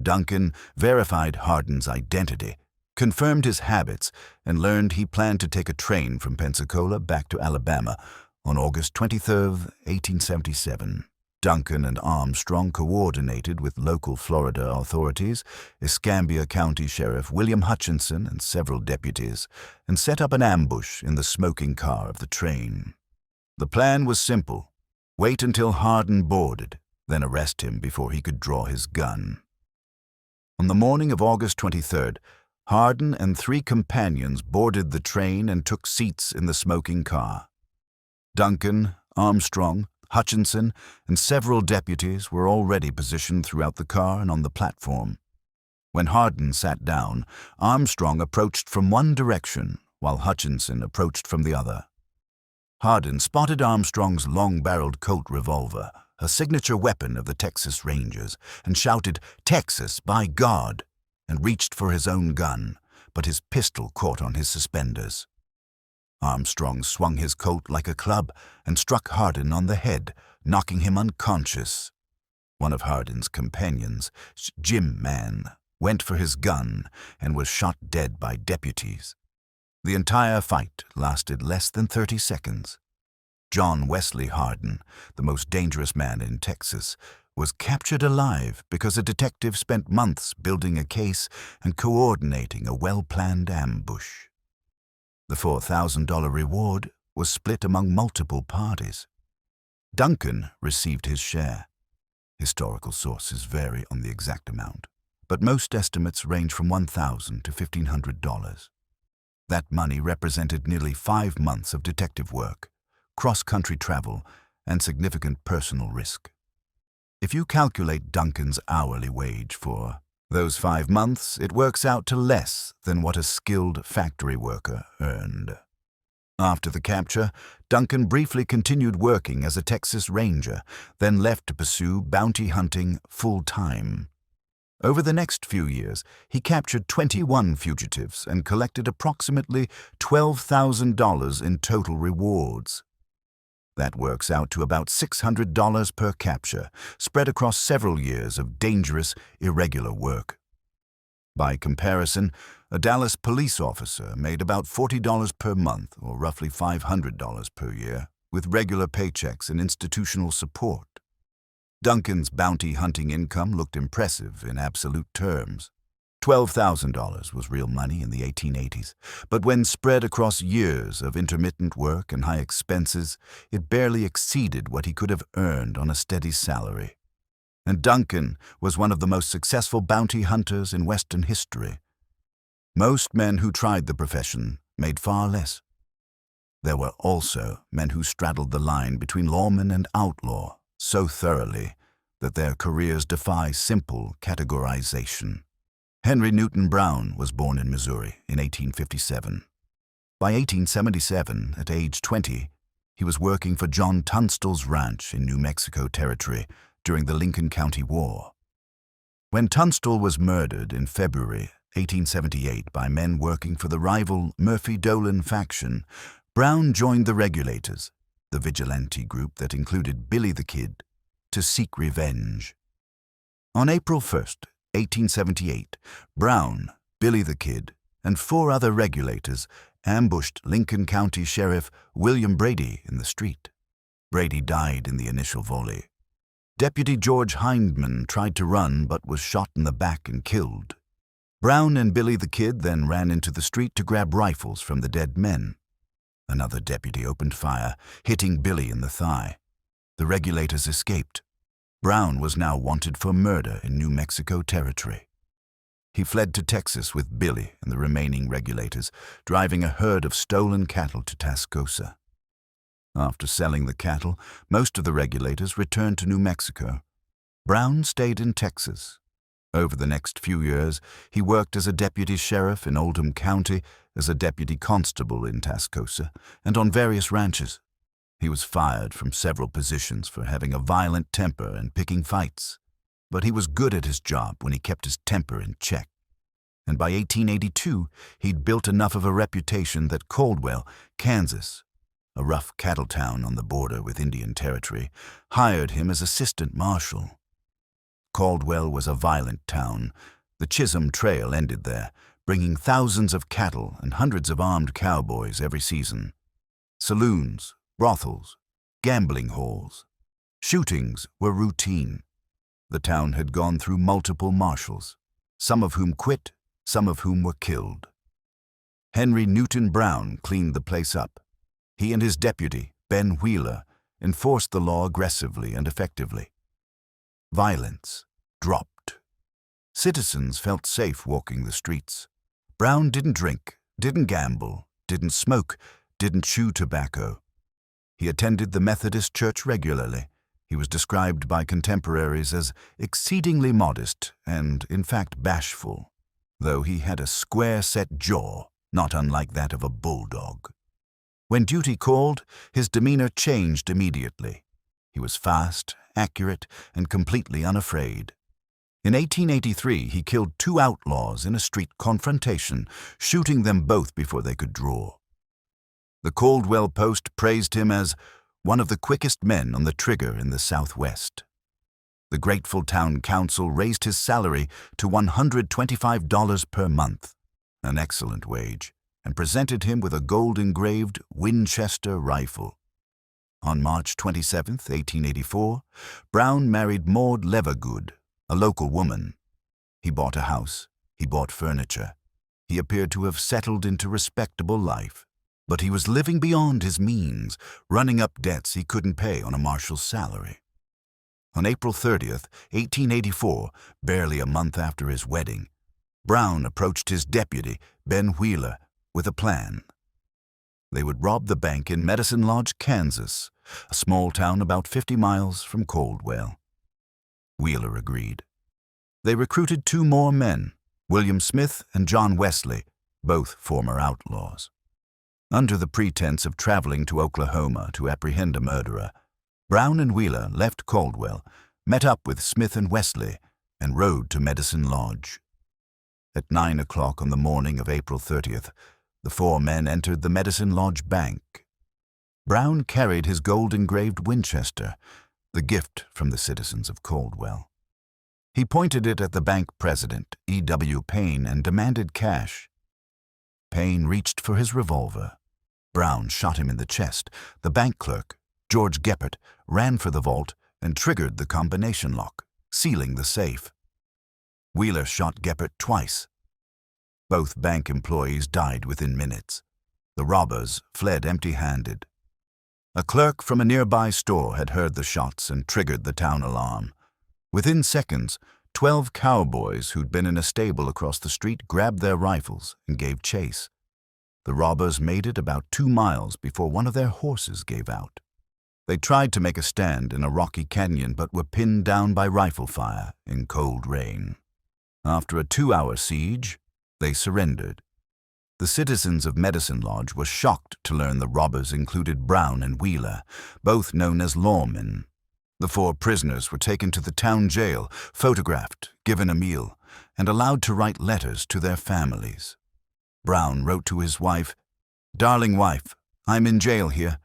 Duncan verified Hardin's identity, confirmed his habits, and learned he planned to take a train from Pensacola back to Alabama on August 23, 1877. Duncan and Armstrong coordinated with local Florida authorities, Escambia County Sheriff William Hutchinson and several deputies, and set up an ambush in the smoking car of the train. The plan was simple. Wait until Hardin boarded, then arrest him before he could draw his gun. On the morning of August 23rd, Hardin and 3 companions boarded the train and took seats in the smoking car. Duncan, Armstrong, Hutchinson, and several deputies were already positioned throughout the car and on the platform. When Hardin sat down, Armstrong approached from one direction, while Hutchinson approached from the other. Hardin spotted Armstrong's long-barreled Colt revolver, a signature weapon of the Texas Rangers, and shouted, "Texas, by God!" and reached for his own gun, but his pistol caught on his suspenders. Armstrong swung his Colt like a club and struck Hardin on the head, knocking him unconscious. One of Hardin's companions, Jim Man, went for his gun and was shot dead by deputies. The entire fight lasted less than 30 seconds. John Wesley Hardin, the most dangerous man in Texas, was captured alive because a detective spent months building a case and coordinating a well-planned ambush. The $4,000 reward was split among multiple parties. Duncan received his share. Historical sources vary on the exact amount, but most estimates range from $1,000 to $1,500. That money represented nearly 5 months of detective work, cross-country travel, and significant personal risk. If you calculate Duncan's hourly wage for those 5 months, it works out to less than what a skilled factory worker earned. After the capture, Duncan briefly continued working as a Texas Ranger, then left to pursue bounty hunting full-time. Over the next few years, he captured 21 fugitives and collected approximately $12,000 in total rewards. That works out to about $600 per capture, spread across several years of dangerous, irregular work. By comparison, a Dallas police officer made about $40 per month, or roughly $500 per year, with regular paychecks and institutional support. Duncan's bounty hunting income looked impressive in absolute terms. $12,000 was real money in the 1880s, but when spread across years of intermittent work and high expenses, it barely exceeded what he could have earned on a steady salary. And Duncan was one of the most successful bounty hunters in Western history. Most men who tried the profession made far less. There were also men who straddled the line between lawman and outlaw so thoroughly that their careers defy simple categorization. Henry Newton Brown was born in Missouri in 1857. By 1877, at age 20, he was working for John Tunstall's ranch in New Mexico Territory during the Lincoln County War. When Tunstall was murdered in February 1878 by men working for the rival Murphy-Dolan faction, Brown joined the Regulators, the vigilante group that included Billy the Kid, to seek revenge. On April 1st, 1878, Brown, Billy the Kid, and 4 other Regulators ambushed Lincoln County Sheriff William Brady in the street. Brady died in the initial volley. Deputy George Hindman tried to run but was shot in the back and killed. Brown and Billy the Kid then ran into the street to grab rifles from the dead men. Another deputy opened fire, hitting Billy in the thigh. The Regulators escaped. Brown was now wanted for murder in New Mexico Territory. He fled to Texas with Billy and the remaining Regulators, driving a herd of stolen cattle to Tascosa. After selling the cattle, most of the Regulators returned to New Mexico. Brown stayed in Texas. Over the next few years, he worked as a deputy sheriff in Oldham County, as a deputy constable in Tascosa, and on various ranches. He was fired from several positions for having a violent temper and picking fights, but he was good at his job when he kept his temper in check. And by 1882, he'd built enough of a reputation that Caldwell, Kansas, a rough cattle town on the border with Indian Territory, hired him as assistant marshal. Caldwell was a violent town. The Chisholm Trail ended there, bringing thousands of cattle and hundreds of armed cowboys every season. Saloons, brothels, gambling halls, shootings were routine. The town had gone through multiple marshals, some of whom quit, some of whom were killed. Henry Newton Brown cleaned the place up. He and his deputy, Ben Wheeler, enforced the law aggressively and effectively. Violence dropped. Citizens felt safe walking the streets. Brown didn't drink, didn't gamble, didn't smoke, didn't chew tobacco. He attended the Methodist Church regularly. He was described by contemporaries as exceedingly modest and, in fact, bashful, though he had a square-set jaw, not unlike that of a bulldog. When duty called, his demeanor changed immediately. He was fast, accurate, and completely unafraid. In 1883, he killed 2 outlaws in a street confrontation, shooting them both before they could draw. The Caldwell Post praised him as one of the quickest men on the trigger in the Southwest. The grateful town council raised his salary to $125 per month, an excellent wage, and presented him with a gold-engraved Winchester rifle. On March 27, 1884, Brown married Maud Levergood, a local woman. He bought a house. He bought furniture. He appeared to have settled into respectable life. But he was living beyond his means, running up debts he couldn't pay on a marshal's salary. On April 30th, 1884, barely a month after his wedding, Brown approached his deputy, Ben Wheeler, with a plan. They would rob the bank in Medicine Lodge, Kansas, a small town about 50 miles from Caldwell. Wheeler agreed. They recruited 2 more men, William Smith and John Wesley, both former outlaws. Under the pretense of traveling to Oklahoma to apprehend a murderer, Brown and Wheeler left Caldwell, met up with Smith and Wesley, and rode to Medicine Lodge. At 9 o'clock on the morning of April 30th, the 4 men entered the Medicine Lodge Bank. Brown carried his gold-engraved Winchester, the gift from the citizens of Caldwell. He pointed it at the bank president, E.W. Payne, and demanded cash. Payne reached for his revolver. Brown shot him in the chest. The bank clerk, George Garrett, ran for the vault and triggered the combination lock, sealing the safe. Wheeler shot Garrett twice. Both bank employees died within minutes. The robbers fled empty-handed. A clerk from a nearby store had heard the shots and triggered the town alarm. Within seconds, 12 cowboys who'd been in a stable across the street grabbed their rifles and gave chase. The robbers made it about 2 miles before one of their horses gave out. They tried to make a stand in a rocky canyon but were pinned down by rifle fire in cold rain. After a 2-hour siege, they surrendered. The citizens of Medicine Lodge were shocked to learn the robbers included Brown and Wheeler, both known as lawmen. The 4 prisoners were taken to the town jail, photographed, given a meal, and allowed to write letters to their families. Brown wrote to his wife, "Darling wife, I'm in jail here.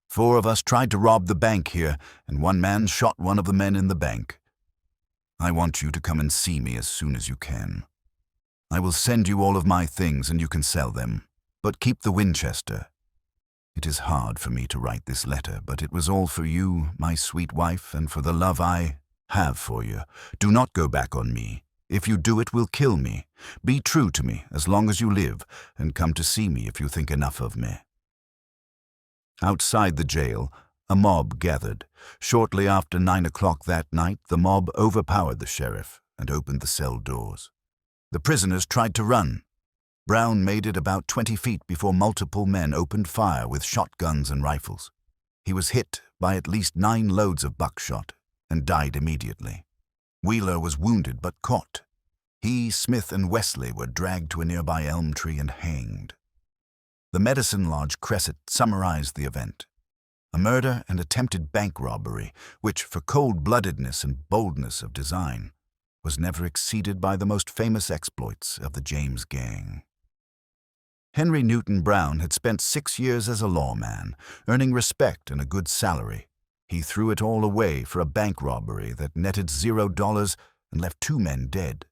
4 of us tried to rob the bank here, and 1 man shot one of the men in the bank. I want you to come and see me as soon as you can. I will send you all of my things and you can sell them, but keep the Winchester. It is hard for me to write this letter, but it was all for you, my sweet wife, and for the love I have for you. Do not go back on me. If you do, it will kill me. Be true to me as long as you live, and come to see me if you think enough of me." Outside the jail, a mob gathered. Shortly after 9 o'clock that night, the mob overpowered the sheriff and opened the cell doors. The prisoners tried to run. Brown made it about 20 feet before multiple men opened fire with shotguns and rifles. He was hit by at least 9 loads of buckshot and died immediately. Wheeler was wounded but caught. He, Smith, and Wesley were dragged to a nearby elm tree and hanged. The Medicine Lodge Cresset summarized the event. A murder and attempted bank robbery, which, for cold-bloodedness and boldness of design, was never exceeded by the most famous exploits of the James Gang. Henry Newton Brown had spent 6 years as a lawman, earning respect and a good salary. He threw it all away for a bank robbery that netted $0 and left 2 men dead.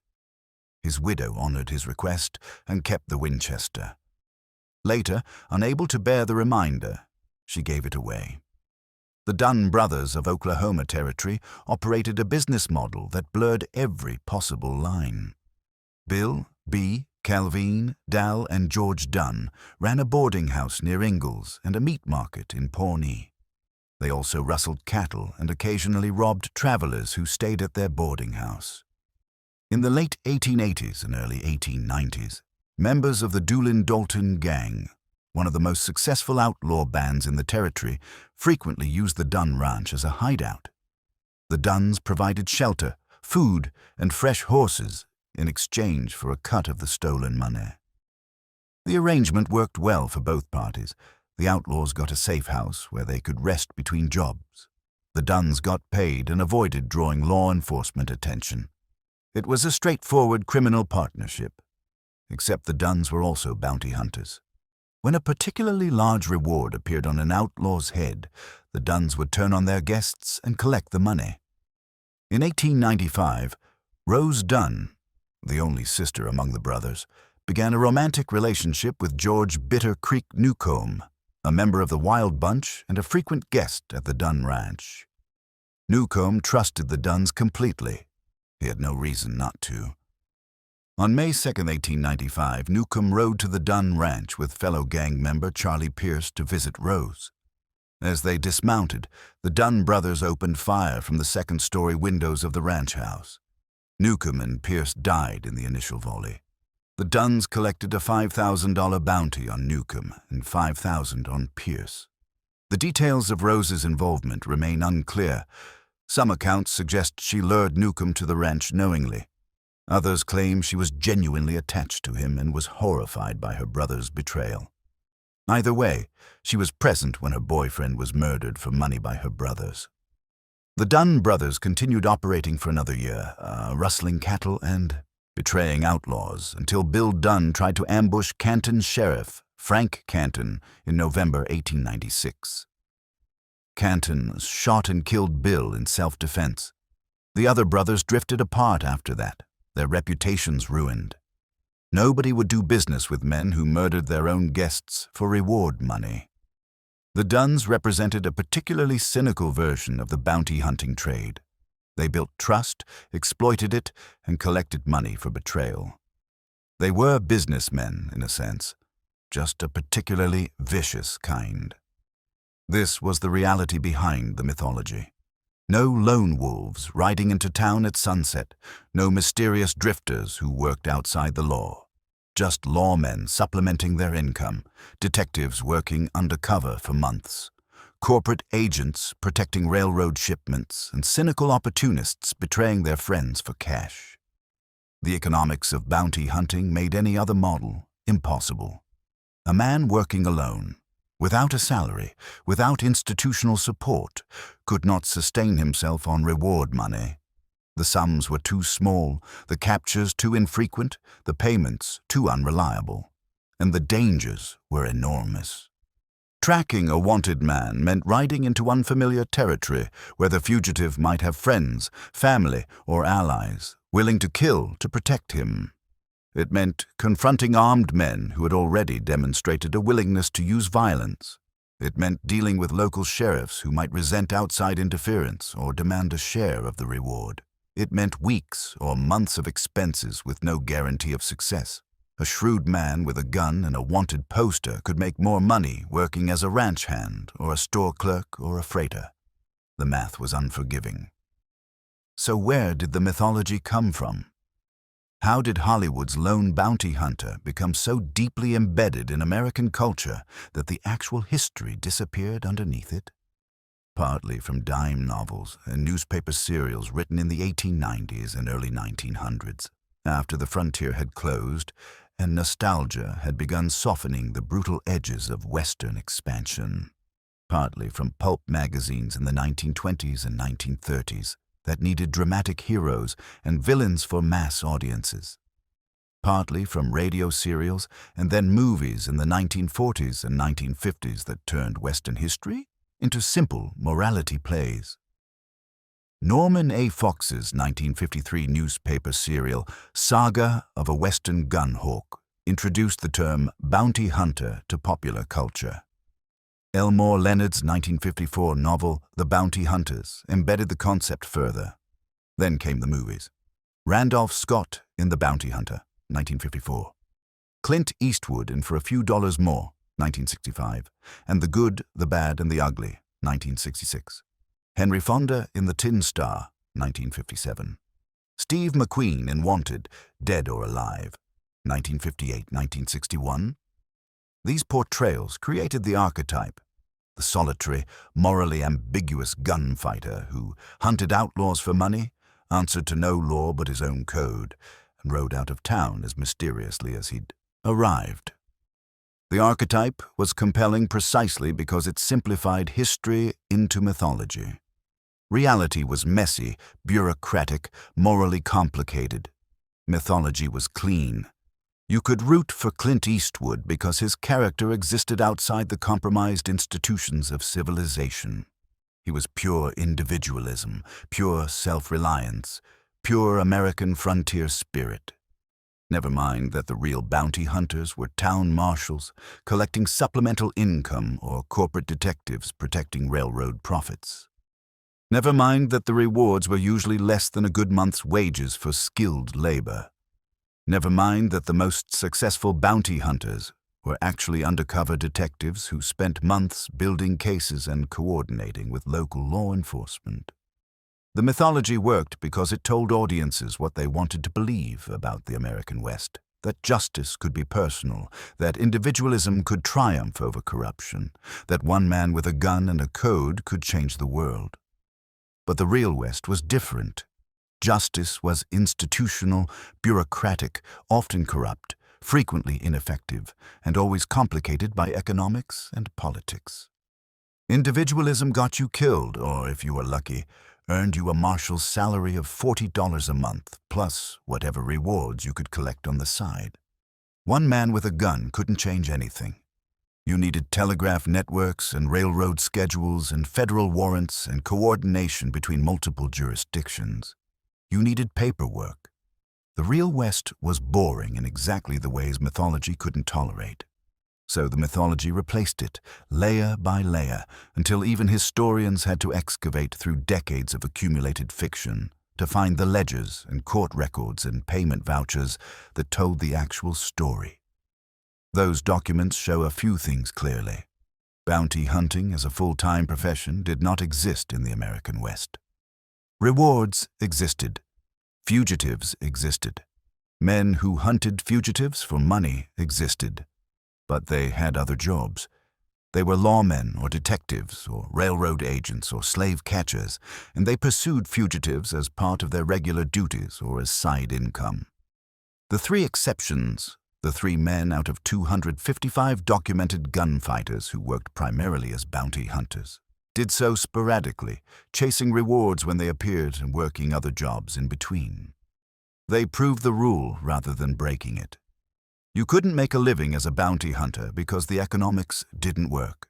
His widow honored his request and kept the Winchester. Later, unable to bear the reminder, she gave it away. The Dunn brothers of Oklahoma Territory operated a business model that blurred every possible line. Bill, B., Calvin, Dal, and George Dunn ran a boarding house near Ingalls and a meat market in Pawnee. They also rustled cattle and occasionally robbed travelers who stayed at their boarding house. In the late 1880s and early 1890s, members of the Doolin-Dalton Gang, one of the most successful outlaw bands in the territory, frequently used the Dunn Ranch as a hideout. The Dunns provided shelter, food, and fresh horses in exchange for a cut of the stolen money. The arrangement worked well for both parties. The outlaws got a safe house where they could rest between jobs. The Dunns got paid and avoided drawing law enforcement attention. It was a straightforward criminal partnership, except the Dunns were also bounty hunters. When a particularly large reward appeared on an outlaw's head, the Dunns would turn on their guests and collect the money. In 1895, Rose Dunn, the only sister among the brothers, began a romantic relationship with George Bitter Creek Newcomb, a member of the Wild Bunch and a frequent guest at the Dunn Ranch. Newcomb trusted the Dunns completely. He had no reason not to. On May 2, 1895, Newcomb rode to the Dunn Ranch with fellow gang member Charlie Pierce to visit Rose. As they dismounted, the Dunn brothers opened fire from the second-story windows of the ranch house. Newcomb and Pierce died in the initial volley. The Dunns collected a $5,000 bounty on Newcomb and $5,000 on Pierce. The details of Rose's involvement remain unclear. Some accounts suggest she lured Newcomb to the ranch knowingly. Others claim she was genuinely attached to him and was horrified by her brother's betrayal. Either way, she was present when her boyfriend was murdered for money by her brothers. The Dunn brothers continued operating for another year, rustling cattle and betraying outlaws, until Bill Dunn tried to ambush Canton Sheriff Frank Canton in November 1896. Canton shot and killed Bill in self-defense. The other brothers drifted apart after that, their reputations ruined. Nobody would do business with men who murdered their own guests for reward money. The Dunns represented a particularly cynical version of the bounty hunting trade. They built trust, exploited it, and collected money for betrayal. They were businessmen, in a sense, just a particularly vicious kind. This was the reality behind the mythology. No lone wolves riding into town at sunset, no mysterious drifters who worked outside the law. Just lawmen supplementing their income, detectives working undercover for months, corporate agents protecting railroad shipments, and cynical opportunists betraying their friends for cash. The economics of bounty hunting made any other model impossible. A man working alone, without a salary, without institutional support, could not sustain himself on reward money. The sums were too small, the captures too infrequent, the payments too unreliable, and the dangers were enormous. Tracking a wanted man meant riding into unfamiliar territory where the fugitive might have friends, family, or allies willing to kill to protect him. It meant confronting armed men who had already demonstrated a willingness to use violence. It meant dealing with local sheriffs who might resent outside interference or demand a share of the reward. It meant weeks or months of expenses with no guarantee of success. A shrewd man with a gun and a wanted poster could make more money working as a ranch hand or a store clerk or a freighter. The math was unforgiving. So where did the mythology come from? How did Hollywood's lone bounty hunter become so deeply embedded in American culture that the actual history disappeared underneath it? Partly from dime novels and newspaper serials written in the 1890s and early 1900s, after the frontier had closed and nostalgia had begun softening the brutal edges of Western expansion. Partly from pulp magazines in the 1920s and 1930s, that needed dramatic heroes and villains for mass audiences. Partly from radio serials and then movies in the 1940s and 1950s that turned Western history into simple morality plays. Norman A. Fox's 1953 newspaper serial Saga of a Western Gun Hawk introduced the term bounty hunter to popular culture. Elmore Leonard's 1954 novel The Bounty Hunters embedded the concept further. Then came the movies. Randolph Scott in The Bounty Hunter, 1954. Clint Eastwood in For a Few Dollars More, 1965. And The Good, the Bad, and the Ugly, 1966. Henry Fonda in The Tin Star, 1957. Steve McQueen in Wanted, Dead or Alive, 1958-1961. These portrayals created the archetype, the solitary, morally ambiguous gunfighter who hunted outlaws for money, answered to no law but his own code, and rode out of town as mysteriously as he'd arrived. The archetype was compelling precisely because it simplified history into mythology. Reality was messy, bureaucratic, morally complicated. Mythology was clean. You could root for Clint Eastwood because his character existed outside the compromised institutions of civilization. He was pure individualism, pure self-reliance, pure American frontier spirit. Never mind that the real bounty hunters were town marshals, collecting supplemental income, or corporate detectives protecting railroad profits. Never mind that the rewards were usually less than a good month's wages for skilled labor. Never mind that the most successful bounty hunters were actually undercover detectives who spent months building cases and coordinating with local law enforcement. The mythology worked because it told audiences what they wanted to believe about the American West, that justice could be personal, that individualism could triumph over corruption, that one man with a gun and a code could change the world. But the real West was different. Justice was institutional, bureaucratic, often corrupt, frequently ineffective, and always complicated by economics and politics. Individualism got you killed, or if you were lucky, earned you a marshal's salary of $40 a month, plus whatever rewards you could collect on the side. One man with a gun couldn't change anything. You needed telegraph networks and railroad schedules and federal warrants and coordination between multiple jurisdictions. You needed paperwork. The real West was boring in exactly the ways mythology couldn't tolerate. So the mythology replaced it, layer by layer, until even historians had to excavate through decades of accumulated fiction to find the ledgers and court records and payment vouchers that told the actual story. Those documents show a few things clearly. Bounty hunting as a full-time profession did not exist in the American West. Rewards existed. Fugitives existed. Men who hunted fugitives for money existed. But they had other jobs. They were lawmen or detectives or railroad agents or slave catchers, and they pursued fugitives as part of their regular duties or as side income. The three exceptions, the 3 men out of 255 documented gunfighters who worked primarily as bounty hunters, did so sporadically, chasing rewards when they appeared and working other jobs in between. They proved the rule rather than breaking it. You couldn't make a living as a bounty hunter because the economics didn't work.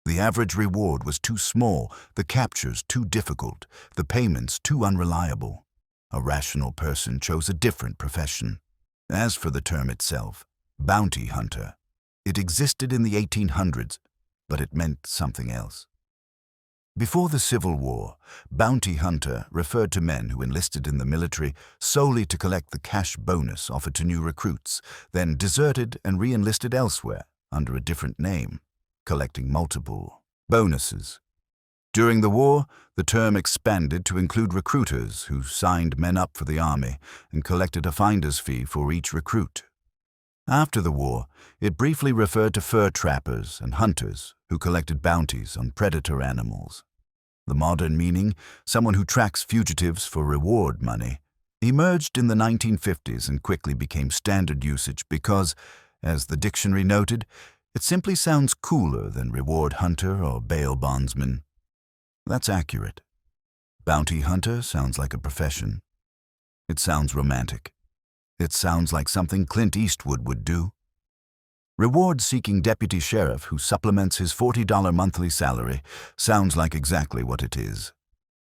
The average reward was too small, the captures too difficult, the payments too unreliable. A rational person chose a different profession. As for the term itself, bounty hunter, it existed in the 1800s, but it meant something else. Before the Civil War, bounty hunter referred to men who enlisted in the military solely to collect the cash bonus offered to new recruits, then deserted and re-enlisted elsewhere under a different name, collecting multiple bonuses. During the war, the term expanded to include recruiters who signed men up for the army and collected a finder's fee for each recruit. After the war, it briefly referred to fur trappers and hunters who collected bounties on predator animals. The modern meaning, someone who tracks fugitives for reward money, emerged in the 1950s and quickly became standard usage because, as the dictionary noted, it simply sounds cooler than reward hunter or bail bondsman. That's accurate. Bounty hunter sounds like a profession. It sounds romantic. It sounds like something Clint Eastwood would do. Reward-seeking deputy sheriff who supplements his $40 monthly salary sounds like exactly what it is.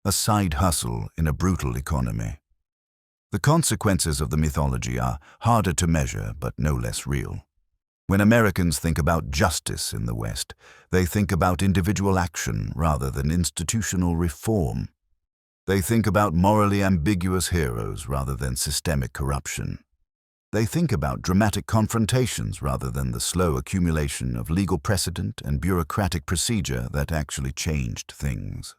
A side hustle in a brutal economy. The consequences of the mythology are harder to measure but no less real. When Americans think about justice in the West, they think about individual action rather than institutional reform. They think about morally ambiguous heroes rather than systemic corruption. They think about dramatic confrontations rather than the slow accumulation of legal precedent and bureaucratic procedure that actually changed things.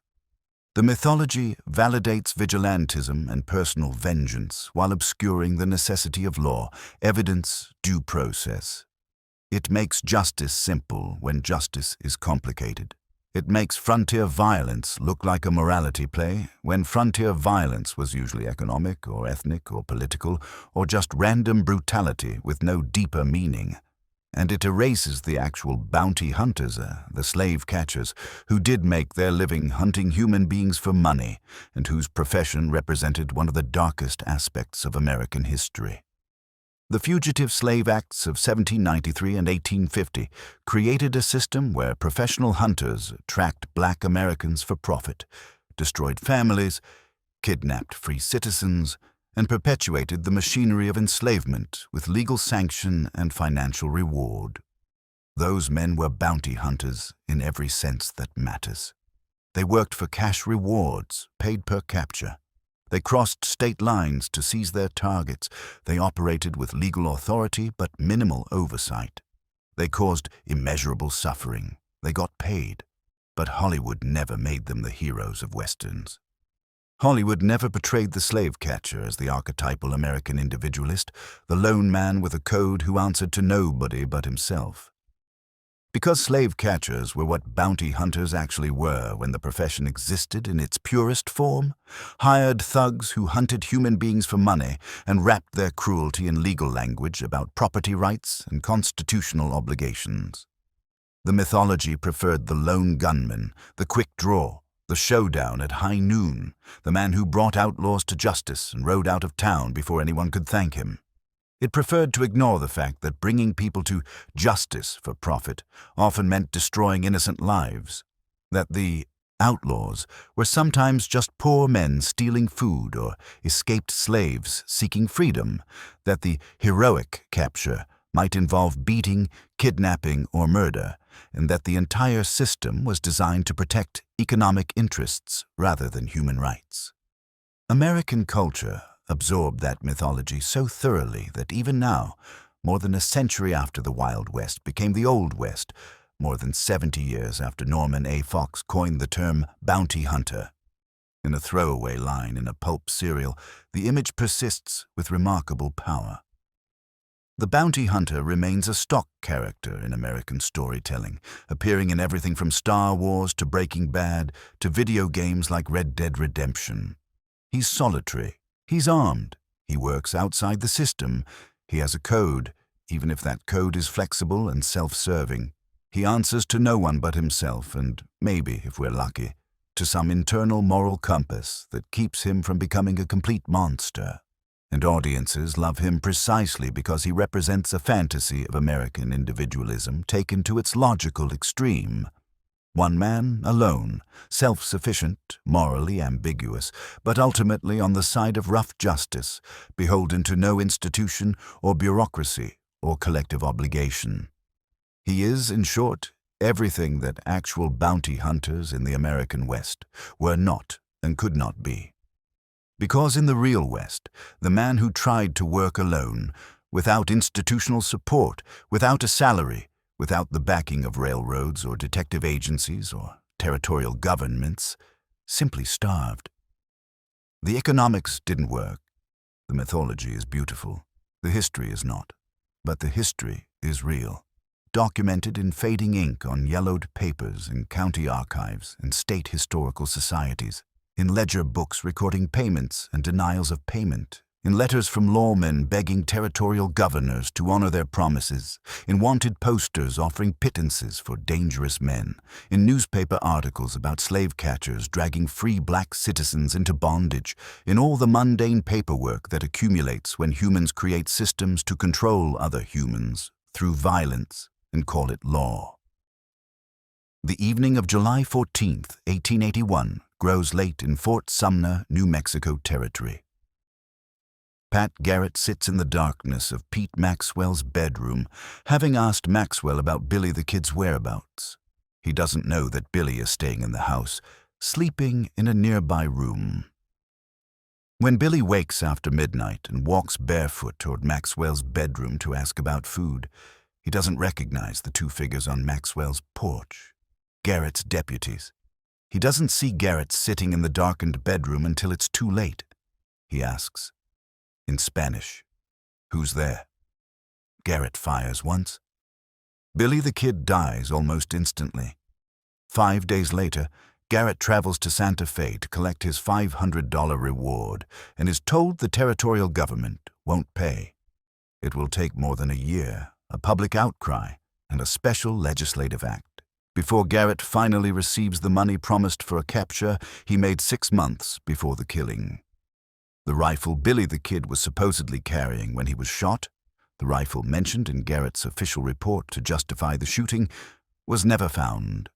The mythology validates vigilantism and personal vengeance while obscuring the necessity of law, evidence, due process. It makes justice simple when justice is complicated. It makes frontier violence look like a morality play when frontier violence was usually economic or ethnic or political or just random brutality with no deeper meaning. And it erases the actual bounty hunters, the slave catchers, who did make their living hunting human beings for money and whose profession represented one of the darkest aspects of American history. The Fugitive Slave Acts of 1793 and 1850 created a system where professional hunters tracked black Americans for profit, destroyed families, kidnapped free citizens, and perpetuated the machinery of enslavement with legal sanction and financial reward. Those men were bounty hunters in every sense that matters. They worked for cash rewards, paid per capture. They crossed state lines to seize their targets. They operated with legal authority but minimal oversight. They caused immeasurable suffering. They got paid. But Hollywood never made them the heroes of Westerns. Hollywood never portrayed the slave catcher as the archetypal American individualist, the lone man with a code who answered to nobody but himself. Because slave catchers were what bounty hunters actually were when the profession existed in its purest form, hired thugs who hunted human beings for money and wrapped their cruelty in legal language about property rights and constitutional obligations. The mythology preferred the lone gunman, the quick draw, the showdown at high noon, the man who brought outlaws to justice and rode out of town before anyone could thank him. It preferred to ignore the fact that bringing people to justice for profit often meant destroying innocent lives, that the outlaws were sometimes just poor men stealing food or escaped slaves seeking freedom, that the heroic capture might involve beating, kidnapping, or murder, and that the entire system was designed to protect economic interests rather than human rights. American culture absorbed that mythology so thoroughly that even now, more than a century after the Wild West became the Old West, more than 70 years after Norman A. Fox coined the term bounty hunter. In a throwaway line in a pulp cereal, the image persists with remarkable power. The bounty hunter remains a stock character in American storytelling, appearing in everything from Star Wars to Breaking Bad to video games like Red Dead Redemption. He's solitary. He's armed. He works outside the system. He has a code, even if that code is flexible and self-serving. He answers to no one but himself and, maybe, if we're lucky, to some internal moral compass that keeps him from becoming a complete monster. And audiences love him precisely because he represents a fantasy of American individualism taken to its logical extreme. One man, alone, self-sufficient, morally ambiguous, but ultimately on the side of rough justice, beholden to no institution or bureaucracy or collective obligation. He is, in short, everything that actual bounty hunters in the American West were not and could not be. Because in the real West, the man who tried to work alone, without institutional support, without a salary, without the backing of railroads or detective agencies or territorial governments, simply starved. The economics didn't work. The mythology is beautiful. The history is not. But the history is real, documented in fading ink on yellowed papers in county archives and state historical societies, in ledger books recording payments and denials of payment, in letters from lawmen begging territorial governors to honor their promises, in wanted posters offering pittances for dangerous men, in newspaper articles about slave catchers dragging free black citizens into bondage, in all the mundane paperwork that accumulates when humans create systems to control other humans through violence and call it law. The evening of July 14, 1881, grows late in Fort Sumner, New Mexico Territory. Pat Garrett sits in the darkness of Pete Maxwell's bedroom, having asked Maxwell about Billy the Kid's whereabouts. He doesn't know that Billy is staying in the house, sleeping in a nearby room. When Billy wakes after midnight and walks barefoot toward Maxwell's bedroom to ask about food, he doesn't recognize the two figures on Maxwell's porch, Garrett's deputies. He doesn't see Garrett sitting in the darkened bedroom until it's too late. He asks, in Spanish, "Who's there?" Garrett fires once. Billy the Kid dies almost instantly. 5 days later, Garrett travels to Santa Fe to collect his $500 reward and is told the territorial government won't pay. It will take more than a year, a public outcry, and a special legislative act before Garrett finally receives the money promised for a capture he made 6 months before the killing. The rifle Billy the Kid was supposedly carrying when he was shot, the rifle mentioned in Garrett's official report to justify the shooting, was never found.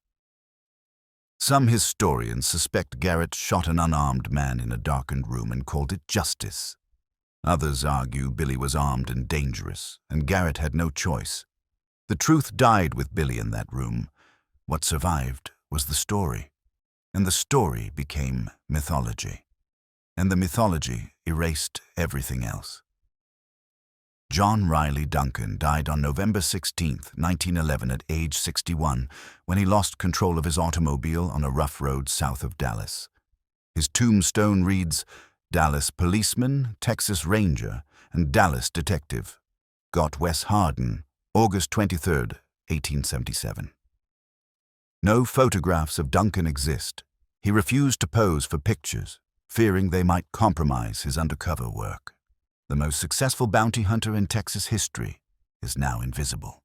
Some historians suspect Garrett shot an unarmed man in a darkened room and called it justice. Others argue Billy was armed and dangerous, and Garrett had no choice. The truth died with Billy in that room. What survived was the story, and the story became mythology, and the mythology erased everything else. John Riley Duncan died on November 16, 1911 at age 61 when he lost control of his automobile on a rough road south of Dallas. His tombstone reads, "Dallas policeman, Texas Ranger, and Dallas detective. Got Wes Hardin, August 23, 1877. No photographs of Duncan exist. He refused to pose for pictures, fearing they might compromise his undercover work. The most successful bounty hunter in Texas history is now invisible.